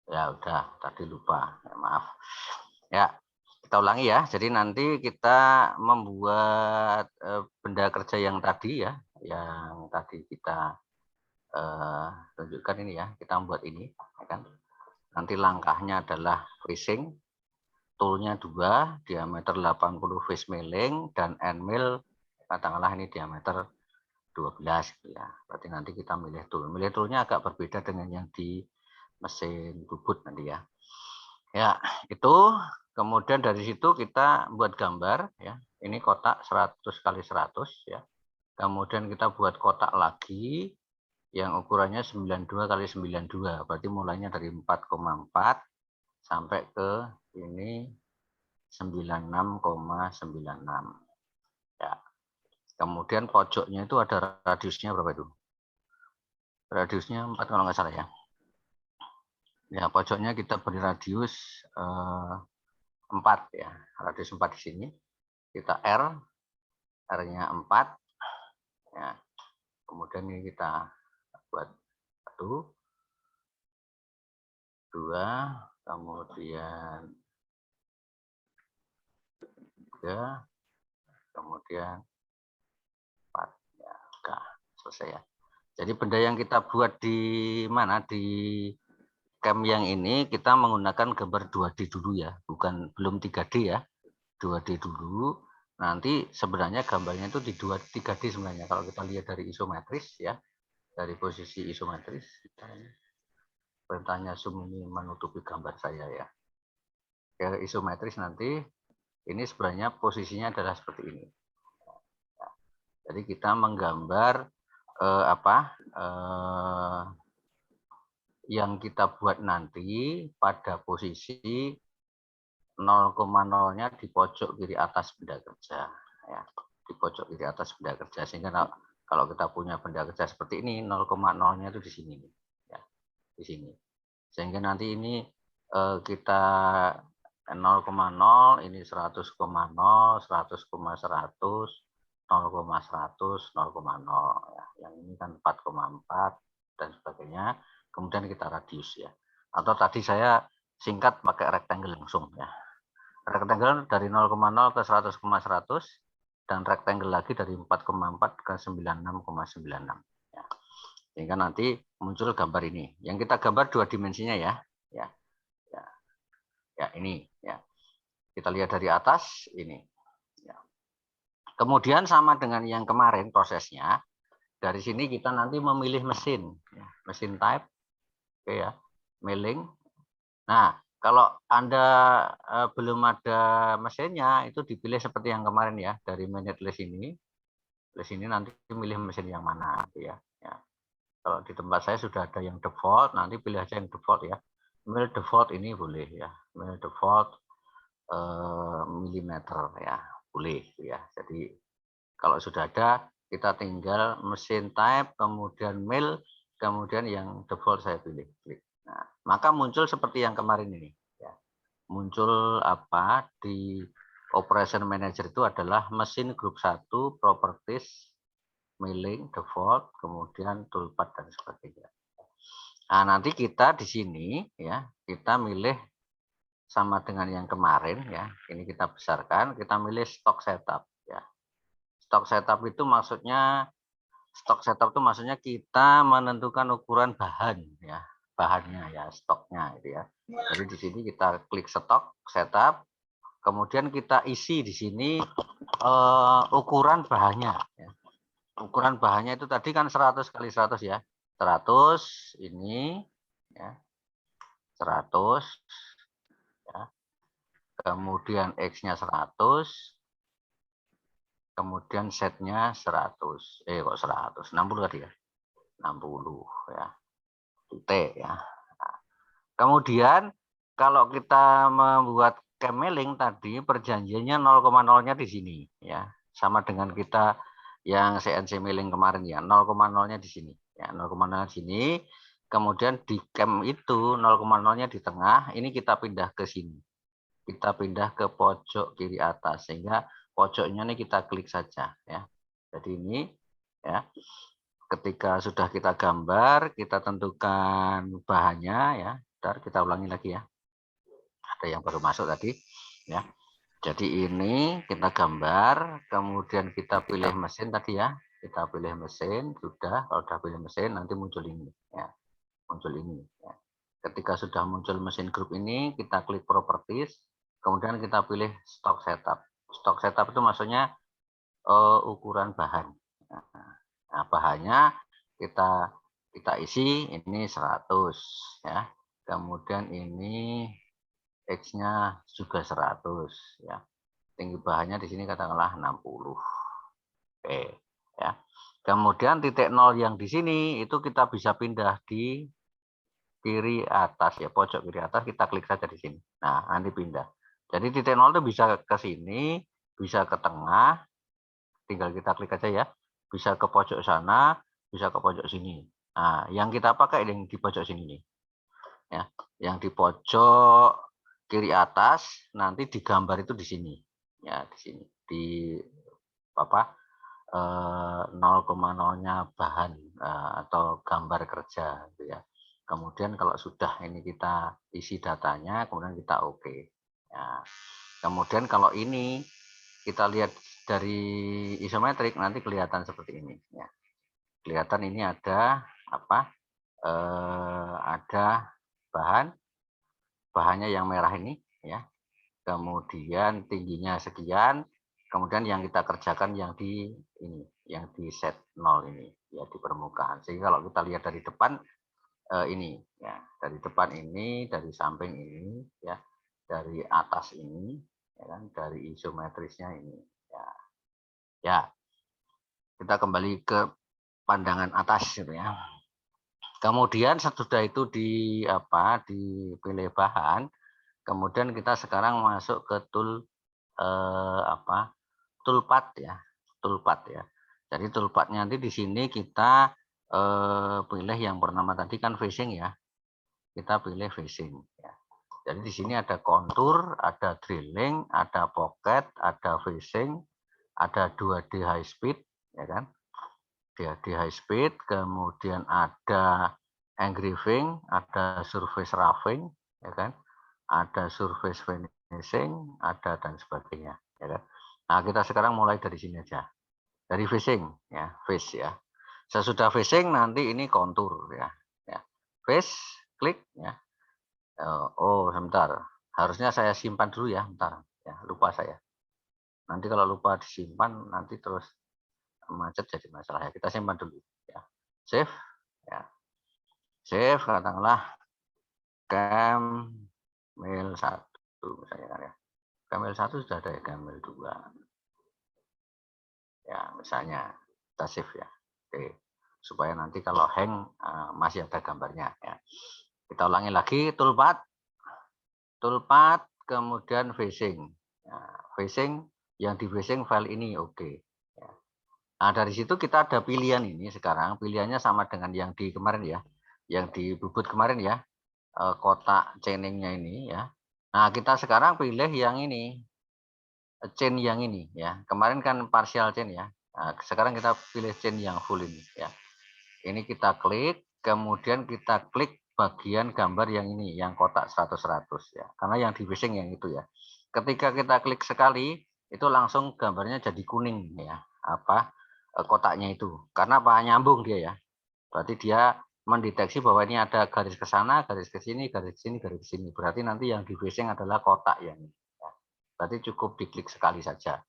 Ya udah, tadi lupa. Ya, maaf. Ya, kita ulangi ya. Jadi nanti kita membuat benda kerja yang tadi ya, yang tadi kita tunjukkan ini ya. Kita membuat ini, ya kan? Nanti langkahnya adalah freezing, toolnya 2, diameter 80 face milling, dan end mill katakanlah ini diameter 12 gitu ya. Berarti nanti kita milih tool. Milih toolnya agak berbeda dengan yang di mesin bubut nanti ya. Ya, itu kemudian dari situ kita buat gambar ya. Ini kotak 100 kali 100 ya. Kemudian kita buat kotak lagi yang ukurannya 92 kali 92. Berarti mulainya dari 4,4 sampai ke ini 96,96. Ya. Kemudian pojoknya itu ada radiusnya berapa itu? Radiusnya 4 kalau nggak salah ya. Ya, pojoknya kita beri radius 4 ya. Radius 4 di sini. Kita R-nya 4. Ya. Kemudian ini kita buat 1, 2, kemudian 3, kemudian 4. Ya, udah selesai ya. Jadi benda yang kita buat di mana? Di cam yang ini kita menggunakan gambar 2D dulu ya, belum 3D ya. 2D dulu. Nanti sebenarnya gambarnya itu di 3D sebenarnya kalau kita lihat dari isometris ya. Dari posisi isometris. Perintahnya zoom ini menutupi gambar saya ya. Ke isometris nanti ini sebenarnya posisinya adalah seperti ini. Jadi kita menggambar yang kita buat nanti pada posisi 0,0-nya di pojok kiri atas benda kerja ya, di pojok kiri atas benda kerja, sehingga kalau kita punya benda kerja seperti ini 0,0-nya itu di sini ya, di sini, sehingga nanti ini kita 0,0 ini 100,0 100,100 0,100 0,0 ya. Yang ini kan 4,4 dan sebagainya. Kemudian kita radius ya. Atau tadi saya singkat pakai rectangle langsung ya. Rectangle dari 0,0 ke 100,100 dan rectangle lagi dari 4,4 ke 96,96 ya. Sehingga nanti muncul gambar ini. Yang kita gambar 2 dimensinya ya. Ya. Ya. Ya ini ya. Kita lihat dari atas ini. Ya. Kemudian sama dengan yang kemarin prosesnya. Dari sini kita nanti memilih mesin, ya. Mesin type, oke ya, milling. Nah, kalau Anda belum ada mesinnya, itu dipilih seperti yang kemarin ya, dari manage list ini. List ini nanti milih mesin yang mana, ya. Ya. Kalau di tempat saya sudah ada yang default, nanti pilih aja yang default ya. Mill default ini boleh ya, mill default milimeter ya, boleh ya. Jadi kalau sudah ada, kita tinggal mesin type, kemudian mill, kemudian yang default saya pilih. Klik. Nah, maka muncul seperti yang kemarin ini. Ya. Muncul apa di Operation Manager itu adalah mesin grup 1, properties, milling, default, kemudian toolpath dan sebagainya. Nah, nanti kita di sini ya, kita milih sama dengan yang kemarin ya. Ini kita besarkan, kita milih stock setup ya. Stock setup itu maksudnya kita menentukan ukuran bahan ya, bahannya ya, stoknya itu ya. Jadi di sini kita klik stock setup, kemudian kita isi di sini ukuran bahannya ya. Ukuran bahannya itu tadi kan 100 kali 100 ya. 100 ini ya. 100 ya. Kemudian X-nya 100, kemudian setnya 100. Kok 100? 60 tadi ya. 60 ya. T ya. Nah, kemudian kalau kita membuat cam milling tadi perjanjiannya 0,0-nya di sini ya. Sama dengan kita yang CNC milling kemarin ya, 0,0-nya di sini. Ya, 0,0 di sini. Kemudian di cam itu 0,0-nya di tengah, ini kita pindah ke sini. Kita pindah ke pojok kiri atas sehingga pojoknya ini kita klik saja ya. Jadi ini ya. Ketika sudah kita gambar, kita tentukan bahannya ya, Bentar, kita ulangi lagi ya. Ada yang baru masuk tadi, ya. Jadi ini kita gambar, kemudian kita pilih mesin tadi ya. Kita pilih mesin, sudah. Kalau sudah pilih mesin, nanti muncul ini, ya. Muncul ini. Ya. Ketika sudah muncul mesin grup ini, kita klik properties, kemudian kita pilih stock setup. Stock setup itu maksudnya ukuran bahan. Nah, bahannya kita isi ini 100 ya. Kemudian ini X-nya juga 100 ya. Tinggi bahannya di sini katakanlah 60. Oke, ya. Kemudian titik 0 yang di sini itu kita bisa pindah di kiri atas ya, pojok kiri atas, kita klik saja di sini. Nah, nanti pindah. Jadi titik 0 itu bisa ke sini, bisa ke tengah, tinggal kita klik aja ya. Bisa ke pojok sana, bisa ke pojok sini. Nah, yang kita pakai yang di pojok sini nih. Ya, yang di pojok kiri atas nanti digambar itu di sini. Ya, di sini. Di apa? 0,0-nya bahan atau gambar kerja gitu ya. Kemudian kalau sudah ini kita isi datanya, kemudian kita oke. Ya. Kemudian kalau ini kita lihat dari isometrik nanti kelihatan seperti ini ya. Kelihatan ini ada apa? Ada bahannya yang merah ini ya. Kemudian tingginya sekian, kemudian yang kita kerjakan yang di ini, yang di set 0 ini ya, di permukaan. Sehingga kalau kita lihat dari depan ini ya, dari depan ini, dari samping ini ya, dari atas ini ya kan, dari isometrisnya ini ya. Ya, kita kembali ke pandangan atas gitu ya. Kemudian sesudah itu dipilih bahan, kemudian kita sekarang masuk ke toolpath ya, toolpath ya. Jadi toolpathnya nanti di sini kita pilih yang bernama tadi kan facing ya. Kita pilih facing ya. Jadi di sini ada kontur, ada drilling, ada pocket, ada facing, ada 2D high speed ya kan. 2D high speed, kemudian ada engraving, ada surface roughing ya kan. Ada surface finishing, ada dan sebagainya ya kan. Nah, kita sekarang mulai dari sini aja. Dari facing ya, face ya. Sesudah facing nanti ini kontur ya. Ya. Face, klik ya. Oh, sebentar. Harusnya saya simpan dulu ya, bentar. Ya, lupa saya. Nanti kalau lupa disimpan nanti terus macet jadi masalah ya. Kita simpan dulu ya. Save ya. Save katakanlah Camel 1 misalnya kan ya. Camel 1 sudah ada ya, Camel 2. Ya, misalnya kita save ya. Oke. Supaya nanti kalau hang masih ada gambarnya ya. Kita ulangi lagi toolpath. Toolpath kemudian facing. Ya, facing yang di facing file ini oke. Ya. Nah, dari situ kita ada pilihan ini sekarang. Pilihannya sama dengan yang di kemarin ya. Yang di bubut kemarin ya. Kotak chainingnya ini ya. Nah, kita sekarang pilih yang ini. Chain yang ini ya. Kemarin kan partial chain ya. Nah, sekarang kita pilih chain yang full ini ya. Ini kita klik, kemudian kita klik bagian gambar yang ini, yang kotak 100-100 ya. Karena yang di facing yang itu ya. Ketika kita klik sekali, itu langsung gambarnya jadi kuning ya. Kotaknya itu. Karena apa? Nyambung dia ya. Berarti dia mendeteksi bahwa ini ada garis ke sana, garis ke sini, garis ke sini, garis ke sini. Berarti nanti yang di facing adalah kotak yang ini. Berarti cukup diklik sekali saja.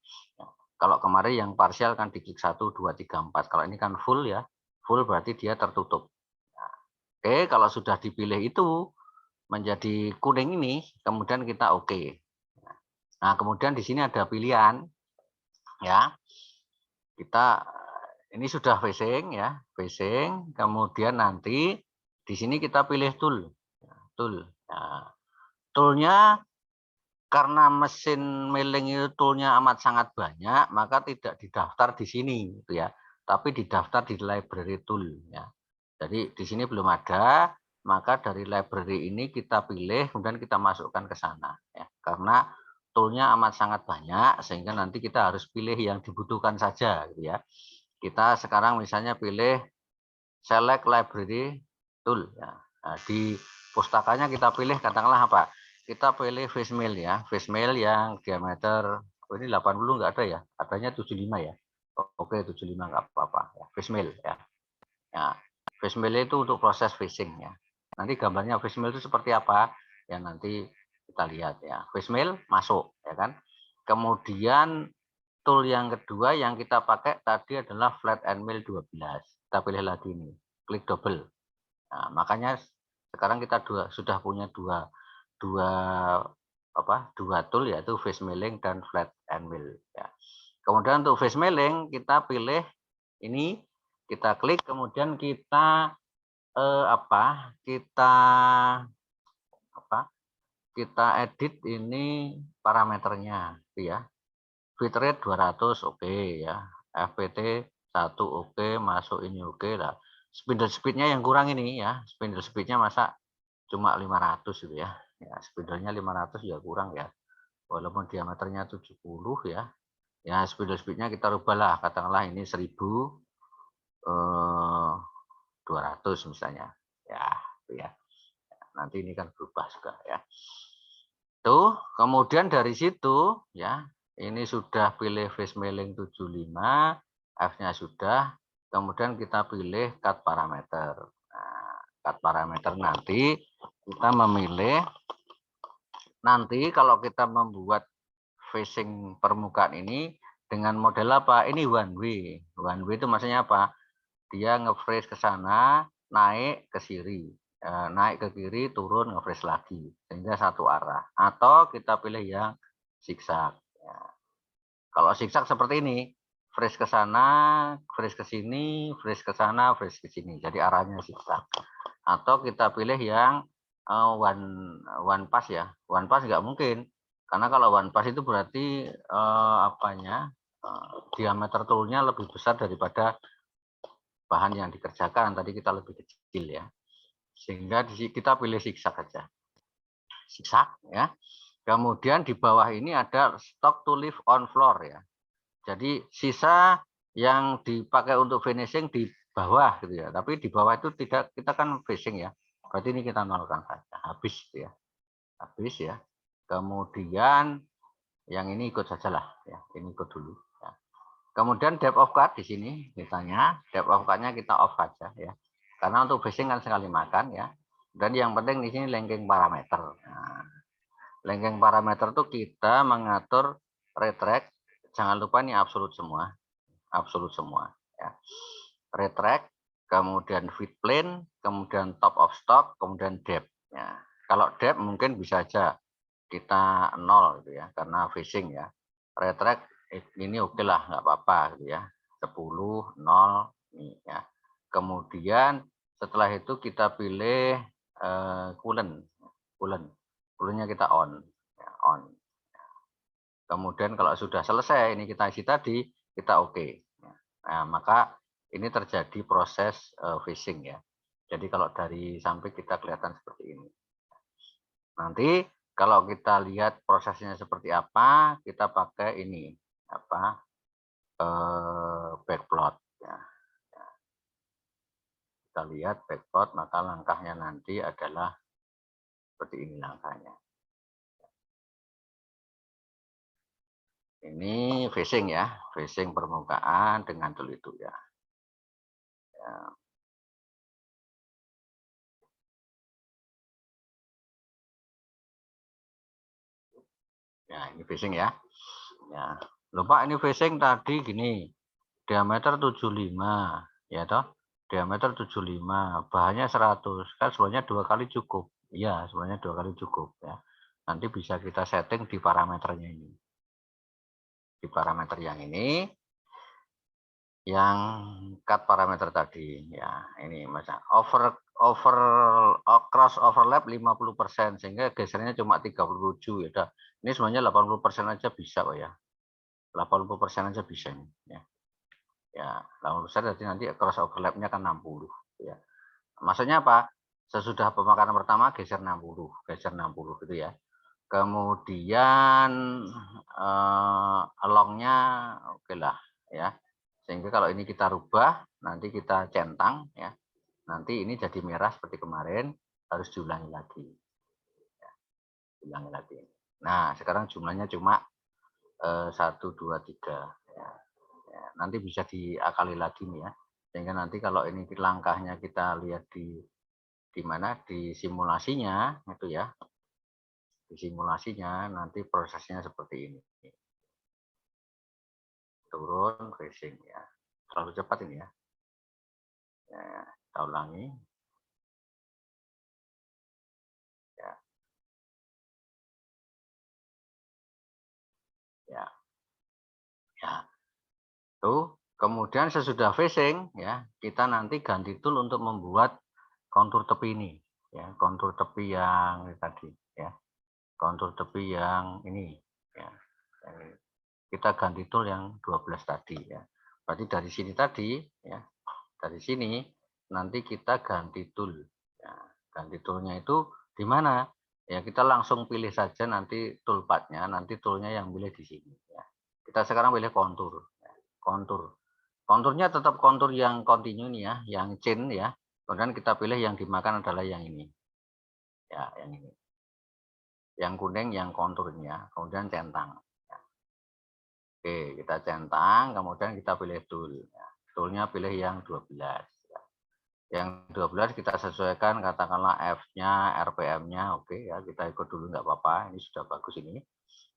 Kalau kemarin yang parsial kan diklik 1, 2, 3, 4. Kalau ini kan full ya. Full berarti dia tertutup. Oke, kalau sudah dipilih itu menjadi kuning ini, kemudian kita oke. Nah, kemudian di sini ada pilihan. Ya. Kita ini sudah facing ya, facing. Kemudian nanti di sini kita pilih tool. Tool. Nah, toolnya karena mesin milling itu toolnya amat sangat banyak, maka tidak didaftar di sini, gitu ya. Tapi didaftar di library tool, ya. Jadi di sini belum ada, maka dari library ini kita pilih, kemudian kita masukkan ke sana, ya. Karena toolnya amat sangat banyak, sehingga nanti kita harus pilih yang dibutuhkan saja, gitu ya. Kita sekarang misalnya pilih select library tool, ya. Nah, di Pustakanya kita pilih katakanlah apa? Kita pilih face mail ya, face mail yang diameter ini 80 nggak ada ya, adanya 75 ya. Oke, 75 nggak apa-apa ya, face mail ya. Ya, face mail itu untuk proses phishing ya. Nanti gambarnya face mail itu seperti apa? Ya nanti kita lihat ya. Face mail masuk ya kan. Kemudian tool yang kedua yang kita pakai tadi adalah flat and mail 12. Kita pilih lagi nih, klik double. Nah, makanya sekarang kita sudah punya dua tool yaitu face mailing dan flat and mail ya. Kemudian untuk face mailing kita pilih ini, kita klik kemudian kita kita edit ini parameternya ya. Bitrate 200 oke ya. FPT 1 oke, masuk ini oke lah. Spindle speednya yang kurang ini ya. Spindle speednya masa cuma 500 gitu ya. Ya, spindlenya 500 ya kurang ya. Walaupun diameternya 70 ya. Ya, spindle speednya kita rubahlah, katakanlah ini 1200 misalnya. Ya, itu ya. Nanti ini kan berubah juga ya. Tuh, kemudian dari situ ya, ini sudah pilih face mailing 75, F-nya sudah, kemudian kita pilih cut parameter. Nah, cut parameter nanti kita memilih, nanti kalau kita membuat facing permukaan ini dengan model apa? Ini one way. One way itu maksudnya apa? Dia nge-freeze ke sana, naik ke kiri. Naik ke kiri, turun nge-freeze lagi. Sehingga satu arah. Atau kita pilih yang zigzag. Ya. Kalau zigzag seperti ini, freeze ke sana, freeze ke sini, freeze ke sana, freeze ke sini. Jadi arahnya zigzag. Atau kita pilih yang one pass ya. One pass nggak mungkin. Karena kalau one pass itu berarti diameter toolnya lebih besar daripada bahan yang dikerjakan. Tadi kita lebih kecil ya. Sehingga kita pilih zigzag aja. Zigzag ya. Kemudian di bawah ini ada stock to leave on floor ya. Jadi sisa yang dipakai untuk finishing di bawah gitu ya. Tapi di bawah itu tidak, kita kan finishing ya. Berarti ini kita nolkan saja. Habis gitu ya. Habis ya. Kemudian yang ini ikut sajalah ya. Ini ikut dulu ya. Kemudian depth of cut di sini misalnya, depth of cut-nya kita off saja ya. Karena untuk facing kan sekali makan ya. Dan yang penting di sini linking parameter. Nah, linking parameter itu kita mengatur retract, jangan lupa ini absolut semua. Absolut semua ya. Retract, kemudian fit plane, kemudian top of stock, kemudian depth ya. Kalau depth mungkin bisa aja kita 0 gitu ya, karena facing ya. Retract ini oke lah, nggak apa-apa gitu ya. 10, 0 ini ya. Kemudian setelah itu kita pilih coolant-nya kita on ya, on. Kemudian kalau sudah selesai ini kita isi tadi, kita oke. Nah, maka ini terjadi proses phishing ya. Jadi kalau dari samping kita kelihatan seperti ini. Nanti kalau kita lihat prosesnya seperti apa, kita pakai ini backplot ya. Kita lihat backplot, maka langkahnya nanti adalah seperti ini langkahnya. Ini phishing ya, phishing permukaan dengan tool itu ya. Ya, ini phishing ya. Ya. Lupa ini phishing tadi gini. Diameter 75 ya toh. Diameter 75, bahannya 100. Kan sebenarnya 2 kali cukup. Iya, sebenarnya 2 kali cukup ya. Nanti bisa kita setting di parameternya ini. Di parameter yang ini yang cut parameter tadi ya, ini masa cross overlap 50% sehingga gesernya cuma 37 ya udah. Ini sebenarnya 80% aja bisa kok ya. 80% aja bisa ini ya. Ya, 80% berarti nanti cross overlap-nya kan 60 ya. Maksudnya apa? Sesudah pemakaran pertama geser 60 gitu ya. Kemudian alongnya oke lah ya. Sehingga kalau ini kita rubah, nanti kita centang ya. Nanti ini jadi merah seperti kemarin, harus diulangi lagi. Ya, diulangi lagi. Nah, sekarang jumlahnya cuma 1, 2, 3. Ya. Ya, nanti bisa diakali lagi nih ya. Sehingga nanti kalau ini langkahnya kita lihat di mana di simulasinya itu ya. Di simulasinya nanti prosesnya seperti ini. Turun, racing ya. Terlalu cepat ini ya. Ya, kita ulangi. Ya. Ya. Ya. Tuh, kemudian sesudah facing ya, kita nanti ganti tool untuk membuat kontur tepi ini ya, kontur tepi yang tadi ya. Kontur tepi yang ini ya. Kita ganti tool yang 12 tadi ya. Berarti dari sini tadi ya, dari sini nanti kita ganti tool. Ya, ganti toolnya itu di mana? Ya kita langsung pilih saja nanti toolpathnya, nanti toolnya yang pilih di sini. Ya. Kita sekarang pilih kontur. Ya. Kontur. Konturnya tetap kontur yang continue nih ya, yang chain ya. Kemudian kita pilih yang dimakan adalah yang ini. Ya, yang ini. Yang kuning yang konturnya, kemudian centang. Ya. Oke, kita centang, kemudian kita pilih tool. Ya. Toolnya pilih yang 12. Yang 12 kita sesuaikan katakanlah F-nya, RPM-nya, oke ya, kita ikut dulu nggak apa-apa, ini sudah bagus ini.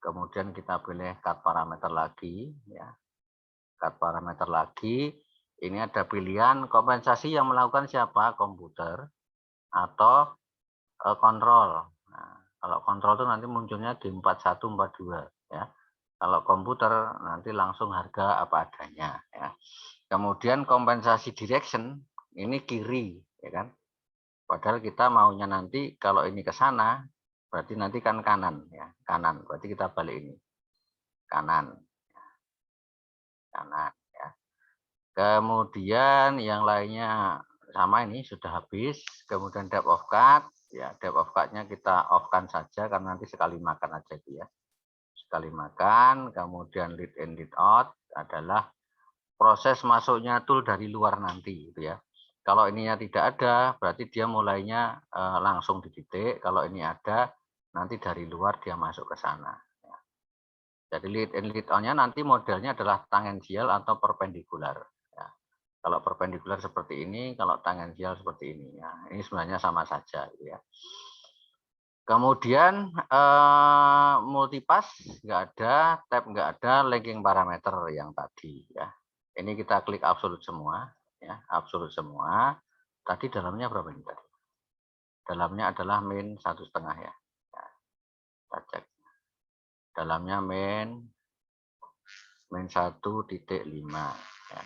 Kemudian kita pilih cut parameter lagi, ya. Cut parameter lagi, ini ada pilihan kompensasi yang melakukan siapa, komputer atau kontrol. Nah, kalau kontrol itu nanti munculnya di 4142 ya. Kalau komputer nanti langsung harga apa adanya ya. Kemudian kompensasi direction ini kiri ya kan. Padahal kita maunya nanti kalau ini ke sana berarti nanti kan kanan ya, kanan. Berarti kita balik ini. Kanan. Kanan ya. Kemudian yang lainnya sama ini sudah habis. Kemudian depth of cut ya, depth of cut-nya kita off-kan saja karena nanti sekali makan aja dia. Sekali makan, kemudian lead in lead out adalah proses masuknya tool dari luar nanti gitu ya. Kalau ininya tidak ada, berarti dia mulainya langsung di titik. Kalau ini ada, nanti dari luar dia masuk ke sana. Ya. Jadi lead in lead on-nya nanti modelnya adalah tangensial atau perpendikular. Ya. Kalau perpendikular seperti ini, kalau tangensial seperti ini. Ya. Ini sebenarnya sama saja. Gitu ya. Kemudian multipass nggak ada, tab nggak ada, linking parameter yang tadi ya. Ini kita klik absolut semua, ya absolut semua. Tadi dalamnya berapa ini tadi? Dalamnya adalah min 1,5 ya. Ya. Kita cek. Dalamnya min 1,5 ya.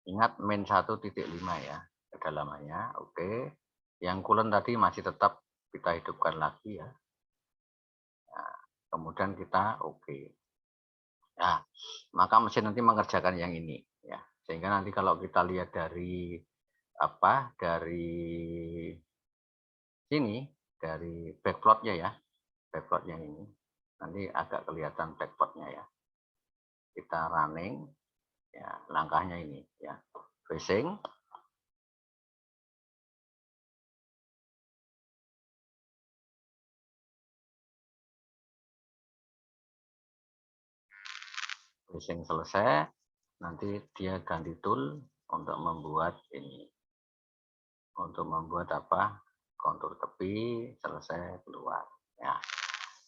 Ingat min 1,5 ya kedalamannya. Oke. Yang coolant tadi masih tetap kita hidupkan lagi ya. Nah, kemudian kita oke. Nah, maka mesin nanti mengerjakan yang ini ya. Sehingga nanti kalau kita lihat dari apa? Dari sini, dari backplotnya ya. Backplot yang ini. Nanti agak kelihatan backplotnya ya. Kita running ya, langkahnya ini ya. Facing Facing selesai, nanti dia ganti tool untuk membuat ini. Untuk membuat apa? Kontur tepi, selesai, keluar. Ya.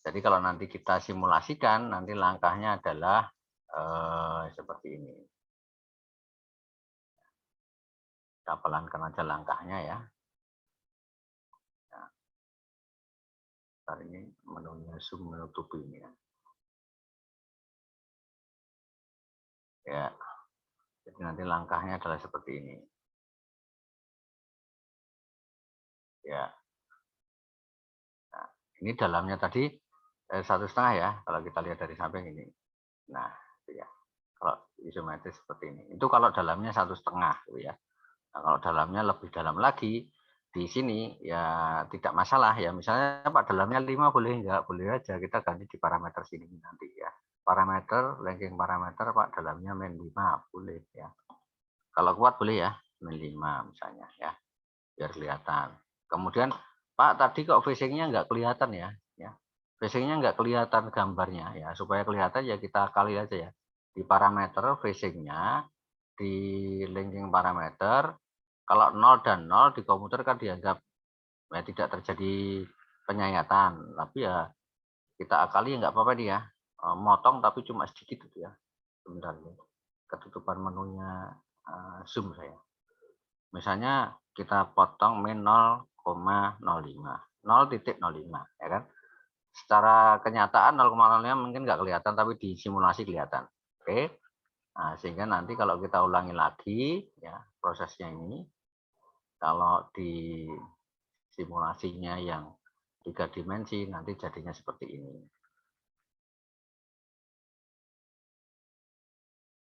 Jadi kalau nanti kita simulasikan, nanti langkahnya adalah seperti ini. Kita pelankan aja langkahnya ya. Nah, ntar ini menunya zoom menutupi ini ya. Ya, jadi nanti langkahnya adalah seperti ini. Ya. Nah, ini dalamnya tadi 1,5 ya, kalau kita lihat dari samping ini. Nah, itu ya. Kalau isometris seperti ini. Itu kalau dalamnya 1,5 gitu ya. Nah, kalau dalamnya lebih dalam lagi, di sini ya tidak masalah ya. Misalnya Pak dalamnya 5 boleh enggak? Boleh aja, kita ganti di parameter sini nanti ya. Parameter, ranking parameter Pak dalamnya min 5 boleh ya. Kalau kuat boleh ya, min 5 misalnya ya. Biar kelihatan. Kemudian Pak, tadi kok facing-nya nggak kelihatan ya? Facing-nya nggak kelihatan gambarnya ya. Supaya kelihatan ya kita kali aja ya. Di parameter facing-nya, di linking parameter, kalau 0 dan 0 di komputer kan dianggap ya tidak terjadi penyayatan. Tapi ya kita akali nggak apa-apa nih ya. Motong tapi cuma sedikit itu ya. Sebentar ya. Ketutupan menunya zoom saya. Misalnya kita potong min 0,05. 0,05 ya kan. Secara kenyataan 0,05 mungkin nggak kelihatan, tapi di simulasi kelihatan. Oke. Nah, sehingga nanti kalau kita ulangi lagi ya prosesnya ini, kalau di simulasinya yang 3 dimensi nanti jadinya seperti ini.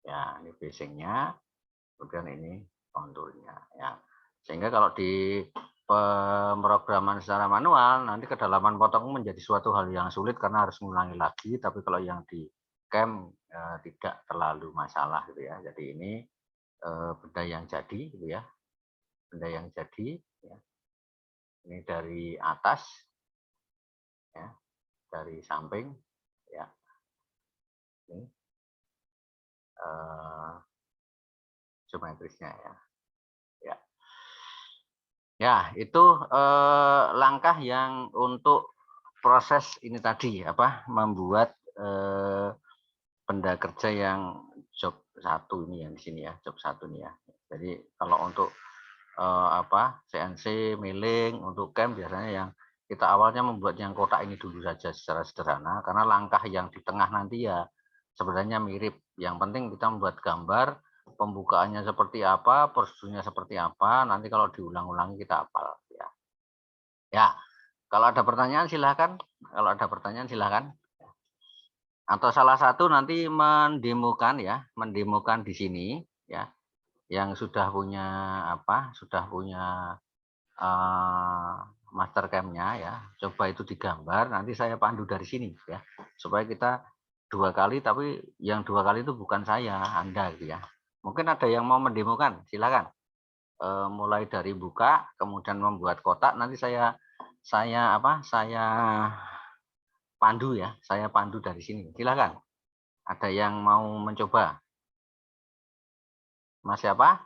Ya, ini basingnya, kemudian ini konturnya ya. Sehingga kalau di pemrograman secara manual nanti kedalaman potong menjadi suatu hal yang sulit karena harus mengulangi lagi, tapi kalau yang di CAM tidak terlalu masalah gitu ya. Jadi ini benda yang jadi gitu ya. Benda yang jadi ya. Ini dari atas ya, dari samping ya. Ini geometrisnya ya. Ya. Ya, itu langkah yang untuk proses ini tadi apa membuat benda kerja yang job 1 ini yang di sini ya, job 1 ini ya. Jadi kalau untuk CNC milling untuk CAM biasanya yang kita awalnya membuat yang kotak ini dulu saja secara sederhana karena langkah yang di tengah nanti ya sebenarnya mirip. Yang penting kita membuat gambar pembukaannya seperti apa, prosedurnya seperti apa, nanti kalau diulang-ulangi kita hafal ya. Ya, kalau ada pertanyaan silahkan. Kalau ada pertanyaan silahkan. Atau salah satu nanti mendemokan ya, mendemokan di sini ya, yang sudah punya apa, sudah punya master cam-nya ya, coba itu digambar, nanti saya pandu dari sini ya, supaya kita 2 kali, tapi yang 2 kali itu bukan saya, Anda gitu ya. Mungkin ada yang mau mendemokan, silakan. Mulai dari buka, kemudian membuat kotak, nanti saya pandu ya, saya pandu dari sini. Silakan. Ada yang mau mencoba? Mas siapa?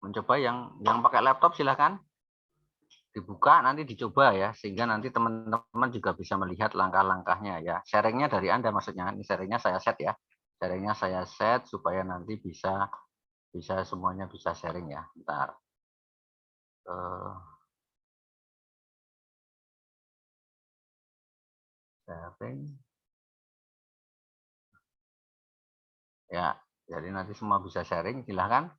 Mencoba yang pakai laptop silakan. Dibuka nanti dicoba ya, sehingga nanti teman-teman juga bisa melihat langkah-langkahnya ya. Sharingnya dari Anda maksudnya, ini sharingnya saya set ya. Sharingnya saya set supaya nanti bisa semuanya bisa sharing ya. Bentar. Sharing. Ya, jadi nanti semua bisa sharing, silahkan.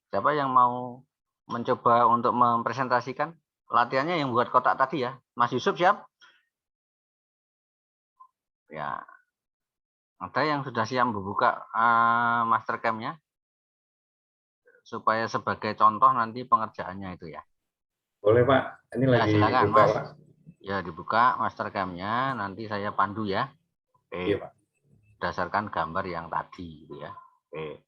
Siapa yang mau mencoba untuk mempresentasikan? Latihannya yang buat kotak tadi ya. Mas Yusuf siap? Ya. Ada yang sudah siap membuka master cam-nya? Supaya sebagai contoh nanti pengerjaannya itu ya. Boleh Pak, ini Ya, lagi silakan, buka Mas. Pak. Ya, dibuka master cam-nya, nanti saya pandu ya. Oke. Iya Pak. Berdasarkan gambar yang tadi gitu ya. Oke.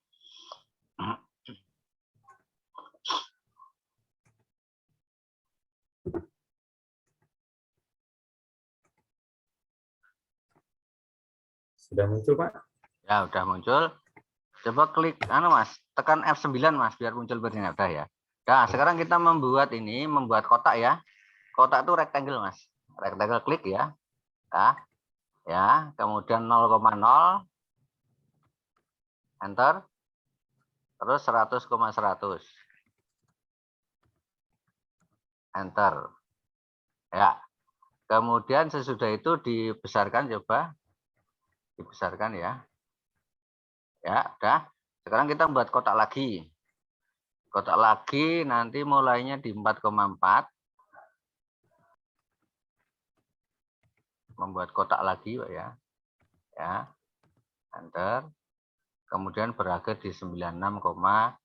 Sudah muncul Pak? Ya, udah muncul. Coba klik Mas, tekan F9 Mas biar muncul berdiri udah ya. Nah, sekarang kita membuat kotak ya. Kotak itu rectangle Mas. Rectangle klik ya. Nah, ya, kemudian 0,0 enter. Terus 100,100. Enter. Ya. Kemudian sesudah itu dibesarkan coba. Dibesarkan ya. Ya, udah. Sekarang kita buat kotak lagi. Kotak lagi nanti mulainya di 4,4. Membuat kotak lagi Pak ya. Ya. Enter. Kemudian berakhir di 96,96.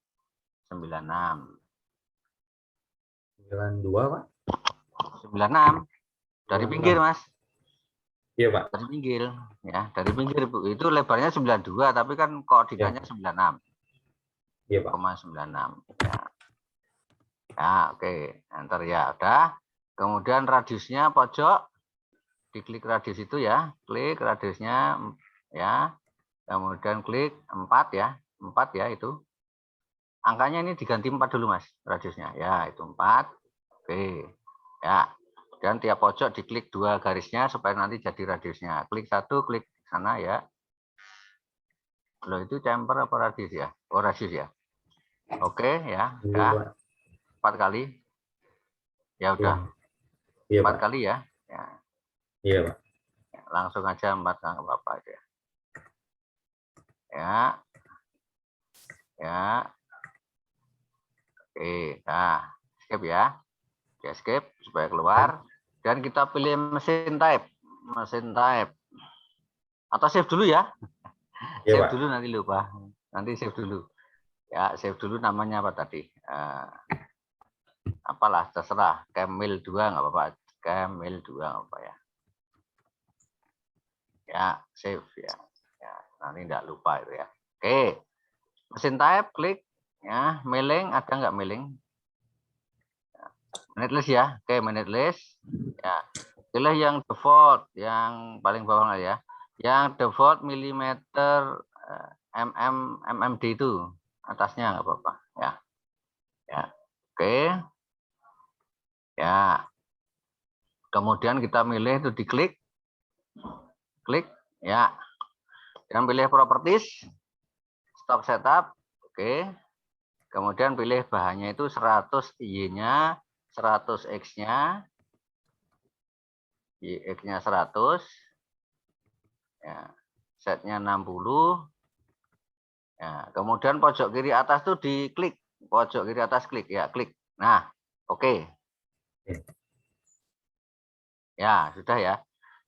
92 Pak? 96. Dari pinggir Mas. Iya Pak. Dari pinggir ya, dari pinggir itu lebarnya 92 tapi kan koordinatnya 96. Iya Pak. 96 ya. Ya, oke. Enter ya, udah. Kemudian radiusnya pojok, diklik radius itu ya, klik radiusnya ya. Kemudian klik 4 ya, 4 ya itu. Angkanya ini diganti 4 dulu Mas, radiusnya. Ya, itu 4. Oke. Ya. Dan tiap pojok diklik 2 garisnya supaya nanti jadi radiusnya. Klik 1, klik sana ya. Loh, itu chamfer apa radius ya? Oh, radius ya. Oke ya, Iya, udah Pak. 4 kali. Ya Iya. udah Iya, 4 Pak. kali ya. Ya, Iya, Pak. langsung aja 4 nggak apa-apa aja. Ya, ya. Oke, nah, skip ya. Ya, skip supaya keluar. Dan kita pilih mesin type. Mesin type. Atau save dulu ya. Iya, Save Pak. dulu nanti lupa. Nanti save dulu. Ya, save dulu namanya apa tadi? Apalah, terserah. Camel 2 nggak apa-apa. Camel 2 nggak apa ya. Ya, save ya. Ya, nanti nggak lupa itu ya. Oke. Mesin type, klik. Ya, mailing, ada nggak mailing? Minute list ya. Oke, minute list. Ya. Pilih yang default, yang paling bawah lah ya. Yang default milimeter mmd itu atasnya nggak apa-apa ya. Ya. Oke. Ya. Kemudian kita milih itu diklik. Klik ya. Dan pilih properties. Stop setup. Oke. Kemudian pilih bahannya itu 100 Y-nya, 100 X-nya. Y-X-nya 100. Ya. Setnya 60. Ya, kemudian pojok kiri atas tuh diklik, pojok kiri atas klik ya, klik. Nah, oke. Ya, sudah ya.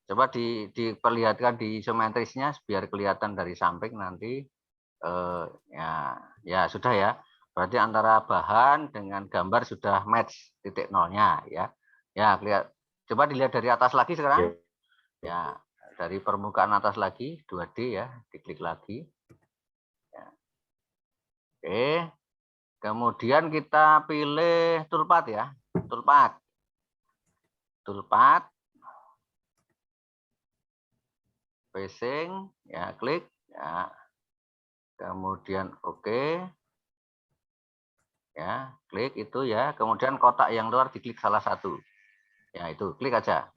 Coba diperlihatkan di isometrisnya biar kelihatan dari samping nanti. Ya sudah ya. Berarti antara bahan dengan gambar sudah match titik nolnya ya. Ya, lihat. Coba dilihat dari atas lagi sekarang. Ya, dari permukaan atas lagi 2D ya, diklik lagi. Ya. Oke. Kemudian kita pilih toolpath ya. Toolpath. Toolpath. Facing ya, klik ya. Kemudian oke. Ya, klik itu ya. Kemudian kotak yang luar diklik salah satu. Ya, itu klik aja.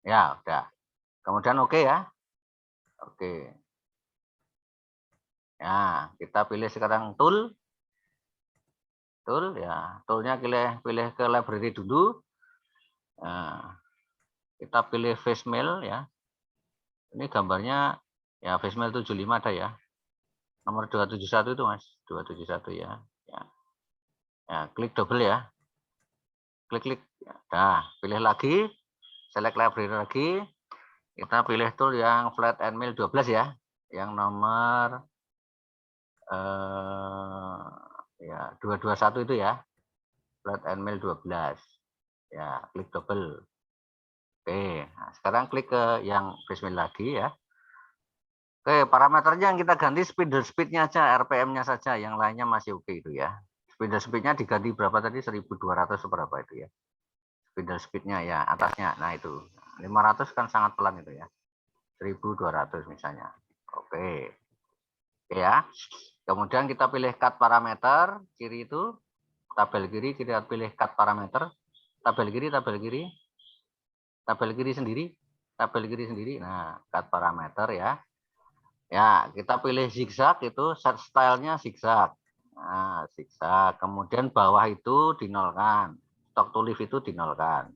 Ya, udah. Kemudian oke ya. Oke. Ya, kita pilih sekarang tool. Tool ya. Toolnya pilih ke library dulu. Nah, kita pilih facemail ya. Ini gambarnya ya facemail 75 ada ya. Nomor 271 itu Mas. 271 ya. Ya. Ya, klik double ya. Klik-klik. Nah, pilih lagi. Select library lagi. Kita pilih tool yang flat and mill 12 ya. Yang nomor ya 221 itu ya. Flat and mill 12. Ya, klik double. Oke, nah, sekarang klik ke yang facemail lagi ya. Oke, parameternya yang kita ganti spindle speed-nya aja, RPM-nya saja, yang lainnya masih oke itu ya. Spindle speed-nya diganti berapa tadi? 1200 berapa itu ya. Spindle speed-nya ya, atasnya. Nah, itu. 500 kan sangat pelan itu ya. 1200 misalnya. Oke. Oke ya. Kemudian kita pilih cut parameter, kiri itu. Tabel kiri, kita pilih cut parameter. Tabel kiri, tabel kiri. Tabel kiri sendiri. Tabel kiri sendiri. Nah, cut parameter ya. Ya, kita pilih zigzag itu set stylenya zigzag. Nah, zigzag. Kemudian bawah itu dinolkan. Stock to leave itu dinolkan.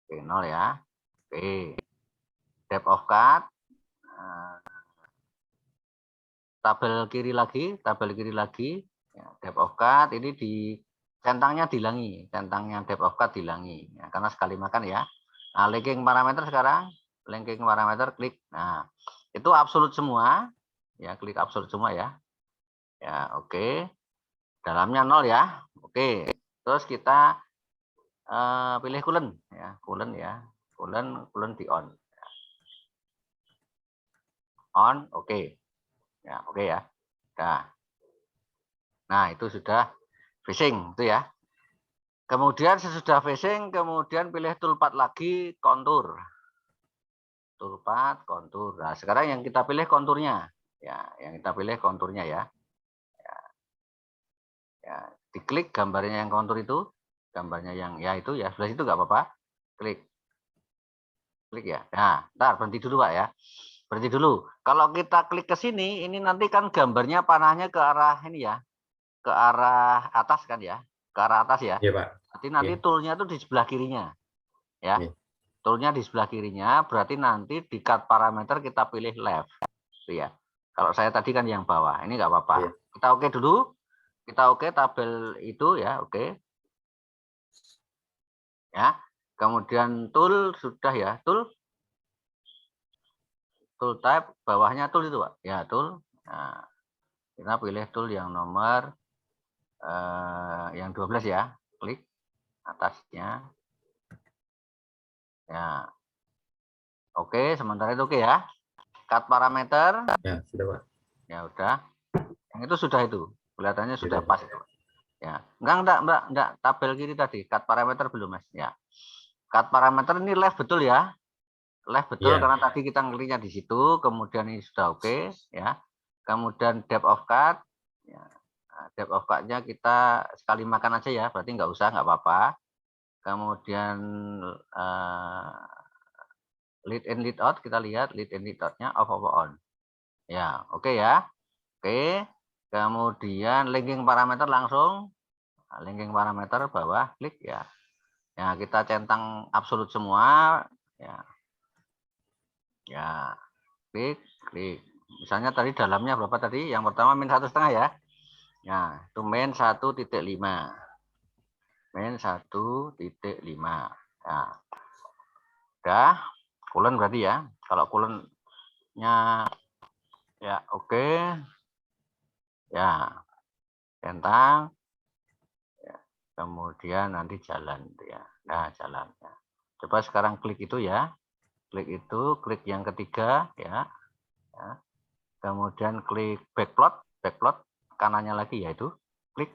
Oke, nol ya. Oke. Depth of cut. Nah, tabel kiri lagi. Ya, depth of cut ini di centangnya dihilangi. Centangnya depth of cut dihilangi. Ya, karena sekali makan ya. Nah, linking parameter sekarang. Linking parameter klik. Nah, itu absolut semua. Ya, klik absolut semua ya. Ya, oke. Dalamnya 0 ya. Oke. Terus kita pilih coolant ya, coolant ya. Coolant di on. On, oke. Ya, oke ya. Nah. Nah, itu sudah Facing itu ya. Kemudian sesudah facing, kemudian pilih toolpath lagi, kontur. Toolpath, kontur. Nah, sekarang yang kita pilih konturnya. Ya, yang kita pilih konturnya ya. Ya, diklik gambarnya yang kontur itu, gambarnya yang ya itu ya, sebelah situ nggak apa-apa. Klik. Klik ya. Nah, ntar berhenti dulu Pak ya. Berhenti dulu. Kalau kita klik ke sini, ini nanti kan gambarnya panahnya ke arah ini ya. Ke arah atas kan ya. Ke arah atas ya. Iya, Pak. Nanti Iya. toolnya tuh di sebelah kirinya. Ya. Iya. Toolnya di sebelah kirinya, berarti nanti di cut parameter kita pilih left. Itu ya. Kalau saya tadi kan yang bawah, ini nggak apa-apa. Iya. Kita oke dulu. Kita oke tabel itu ya, oke. Ya. Kemudian tool sudah ya, tool type bawahnya tool itu Pak. Ya, tool. Nah, kita pilih tool yang nomor yang 12 ya. Klik atasnya. Ya. Oke, sementara itu oke ya. Cut parameter. Ya, sudah, Pak. Ya udah. Yang itu sudah itu. Kelihatannya sudah Sudah. pas itu. Ya. Enggak tabel kiri tadi. Cut parameter belum, Mas. Ya. Cut parameter ini left betul ya. Left betul Iya. karena tadi kita ngelihatnya di situ, kemudian ini sudah oke ya. Kemudian depth of cut. Ya. Nah, depth of cut-nya kita sekali makan aja ya, berarti nggak usah, nggak apa-apa. Kemudian lead in lead out, kita lihat lead in lead out-nya off apa on. Ya, oke ya. Oke. Kemudian linking parameter langsung. Nah, linking parameter bawah, klik ya. Ya, kita centang absolut semua. Ya. Ya, klik. Misalnya tadi dalamnya berapa tadi? Yang pertama min 1,5 ya. Ya, itu min 1,5. Min 1,5. Nah, udah. Kulon berarti ya. Kalau kulonnya ya oke. Ya, centang. Ya, kemudian nanti jalan ya. Nah, jalannya. Coba sekarang klik itu ya. Klik itu, klik yang ketiga ya. Ya. Kemudian klik backplot kanannya lagi yaitu klik.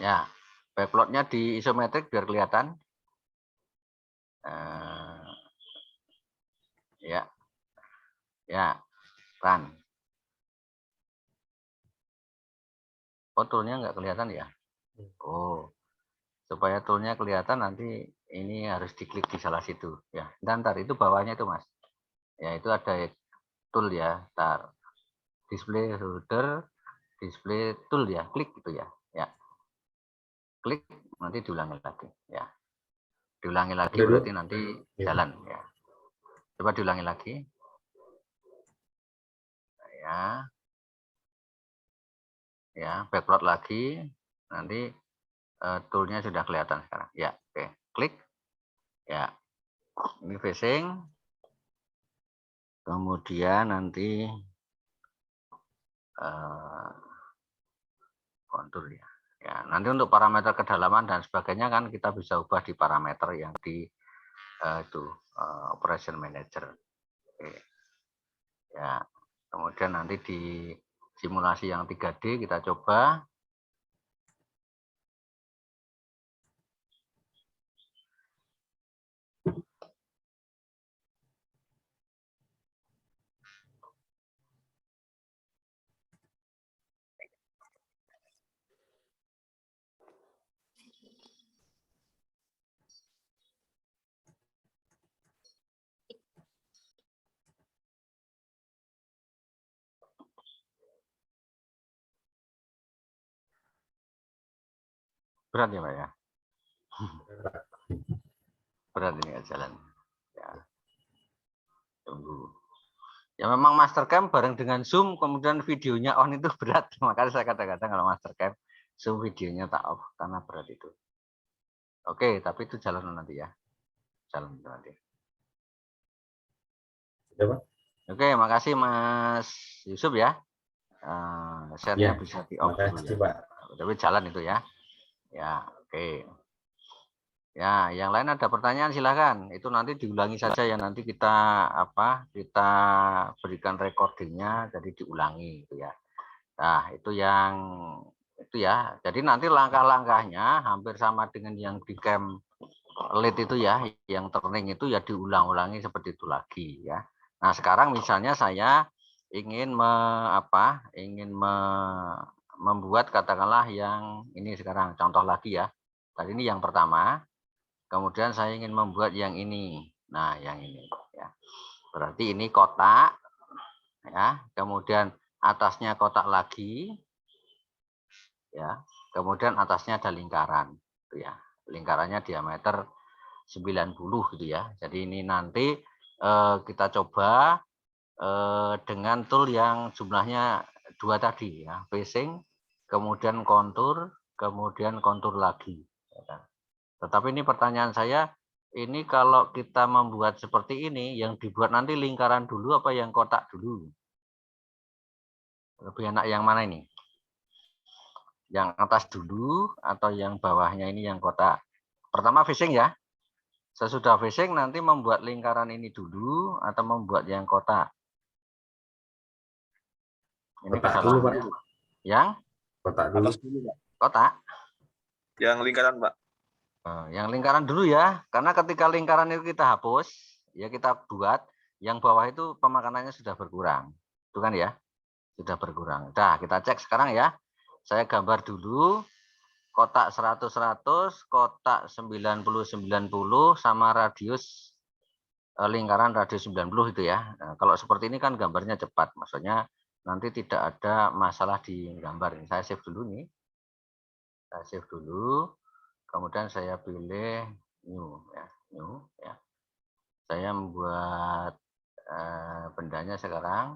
Ya, backplotnya di isometrik biar kelihatan. Ya, run. Oh, toolnya nggak kelihatan ya? Oh, supaya toolnya kelihatan nanti ini harus diklik di salah situ ya. Dan ntar itu bawahnya itu Mas. Ya, itu ada tool ya. Ntar display holder, display tool ya. Klik gitu ya. Ya, klik nanti diulangi lagi ya. Diulangi lagi Udah, berarti dulu. nanti Iya. jalan ya. Coba diulangi lagi. Ya. Ya, backplot lagi. Nanti toolnya sudah kelihatan sekarang. Ya, oke. Klik. Ya. Ini facing. Kemudian nanti kontur ya. Ya, nanti untuk parameter kedalaman dan sebagainya kan kita bisa ubah di parameter yang di operation manager. Oke. Ya. Kemudian nanti di simulasi yang 3D kita coba. Berat ya Pak ya? Berat ini jalan. Ya. Tunggu. Ya memang Mastercam bareng dengan Zoom, kemudian videonya on itu berat. Makanya saya kata-kata kalau Mastercam, Zoom videonya tak off karena berat itu. Oke, tapi itu jalan nanti ya. Jalan nanti. Sudah, Pak. Oke, makasih Mas Yusuf ya. Share-nya Ya, bisa di off dulu ya. makasih, Pak. Tapi jalan itu ya. Ya, oke. Ya, yang lain ada pertanyaan silahkan. Itu nanti diulangi saja ya, nanti kita kita berikan recordingnya, jadi diulangi gitu ya. Nah, itu ya. Jadi nanti langkah-langkahnya hampir sama dengan yang di camp lead itu ya, yang turning itu ya diulang-ulangi seperti itu lagi ya. Nah, sekarang misalnya saya ingin membuat katakanlah yang ini sekarang contoh lagi ya. Tadi ini yang pertama. Kemudian saya ingin membuat yang ini. Nah, yang ini ya. Berarti ini kotak ya. Kemudian atasnya kotak lagi ya. Kemudian atasnya ada lingkaran gitu ya. Lingkarannya diameter 90 gitu ya. Jadi ini nanti kita coba dengan tool yang jumlahnya 2 tadi ya. Facing, kemudian kontur lagi. Ya kan? Tetapi ini pertanyaan saya, ini kalau kita membuat seperti ini, yang dibuat nanti lingkaran dulu apa yang kotak dulu? Lebih enak yang mana ini? Yang atas dulu atau yang bawahnya ini yang kotak? Pertama facing ya. Sesudah facing nanti membuat lingkaran ini dulu atau membuat yang kotak? Ini Kotak dulu, Pak. kesalahannya. Yang Kotak dulu. Atas dulu, Pak. kotak? Yang lingkaran, Pak. Yang lingkaran dulu ya, karena ketika lingkaran itu kita hapus, ya kita buat, yang bawah itu pemakanannya sudah berkurang. Itu kan ya, sudah berkurang. Nah, kita cek sekarang ya. Saya gambar dulu kotak 100-100, kotak 90-90 sama radius lingkaran radius 90 itu ya. Nah, kalau seperti ini kan gambarnya cepat, maksudnya nanti tidak ada masalah di gambar. Ini saya save dulu nih. Saya save dulu. Kemudian saya pilih new ya. Saya membuat bendanya sekarang.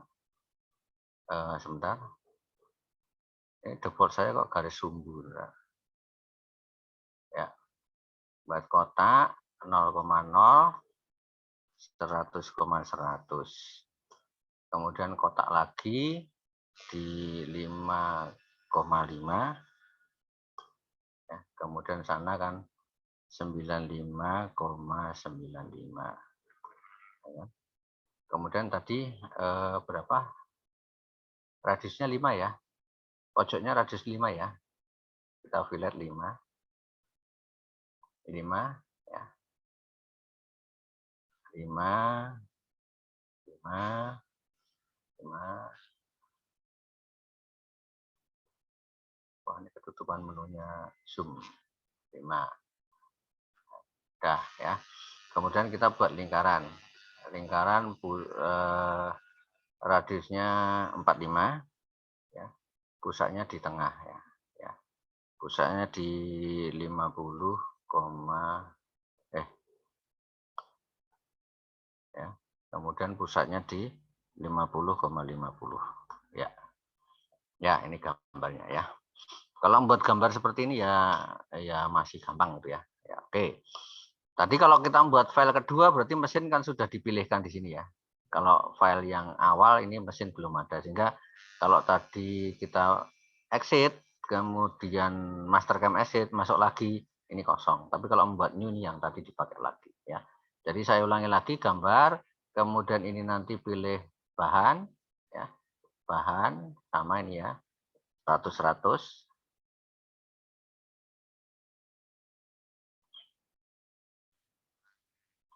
Sebentar. Ini default saya kok garis sumbu. Ya. Buat kotak 0,0 100,100. Kemudian kotak lagi di 5,5. Ya, kemudian sana kan 95,95. Ya. Kemudian tadi berapa? Radiusnya 5 ya. Pojoknya radius 5 ya. Kita fillet 5. 5 ya. 5 5 5. Wah, ini ketutupan menunya Zoom. 5. Dah ya. Kemudian kita buat lingkaran. Lingkaran radiusnya 45 ya. Pusatnya di tengah ya. Ya. Pusatnya di 50, ya. Kemudian pusatnya di 50,50 ya. Ya, ini gambarnya ya. Kalau membuat gambar seperti ini ya masih gampang gitu ya. Ya, oke. Tadi kalau kita membuat file kedua berarti mesin kan sudah dipilihkan di sini ya. Kalau file yang awal ini mesin belum ada, sehingga kalau tadi kita exit kemudian mastercam exit masuk lagi ini kosong. Tapi kalau membuat new ini yang tadi dipakai lagi ya. Jadi saya ulangi lagi gambar, kemudian ini nanti pilih bahan ya. Bahan sama ini ya. 100-100.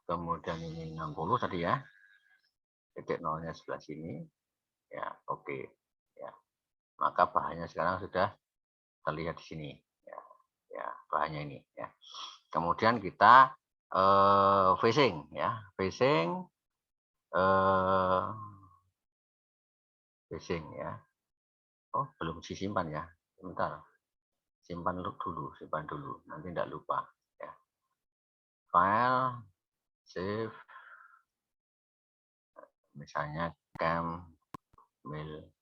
Kemudian ini 60 tadi ya. Titik nolnya sebelah sini. Ya, oke. Ya. Maka bahannya sekarang sudah terlihat di sini. Ya, ya bahannya ini ya. Kemudian kita facing ya. Facing ya. Oh, belum disimpan ya. Sebentar. Simpan dulu. Nanti tidak lupa ya. File, save, misalnya cam mil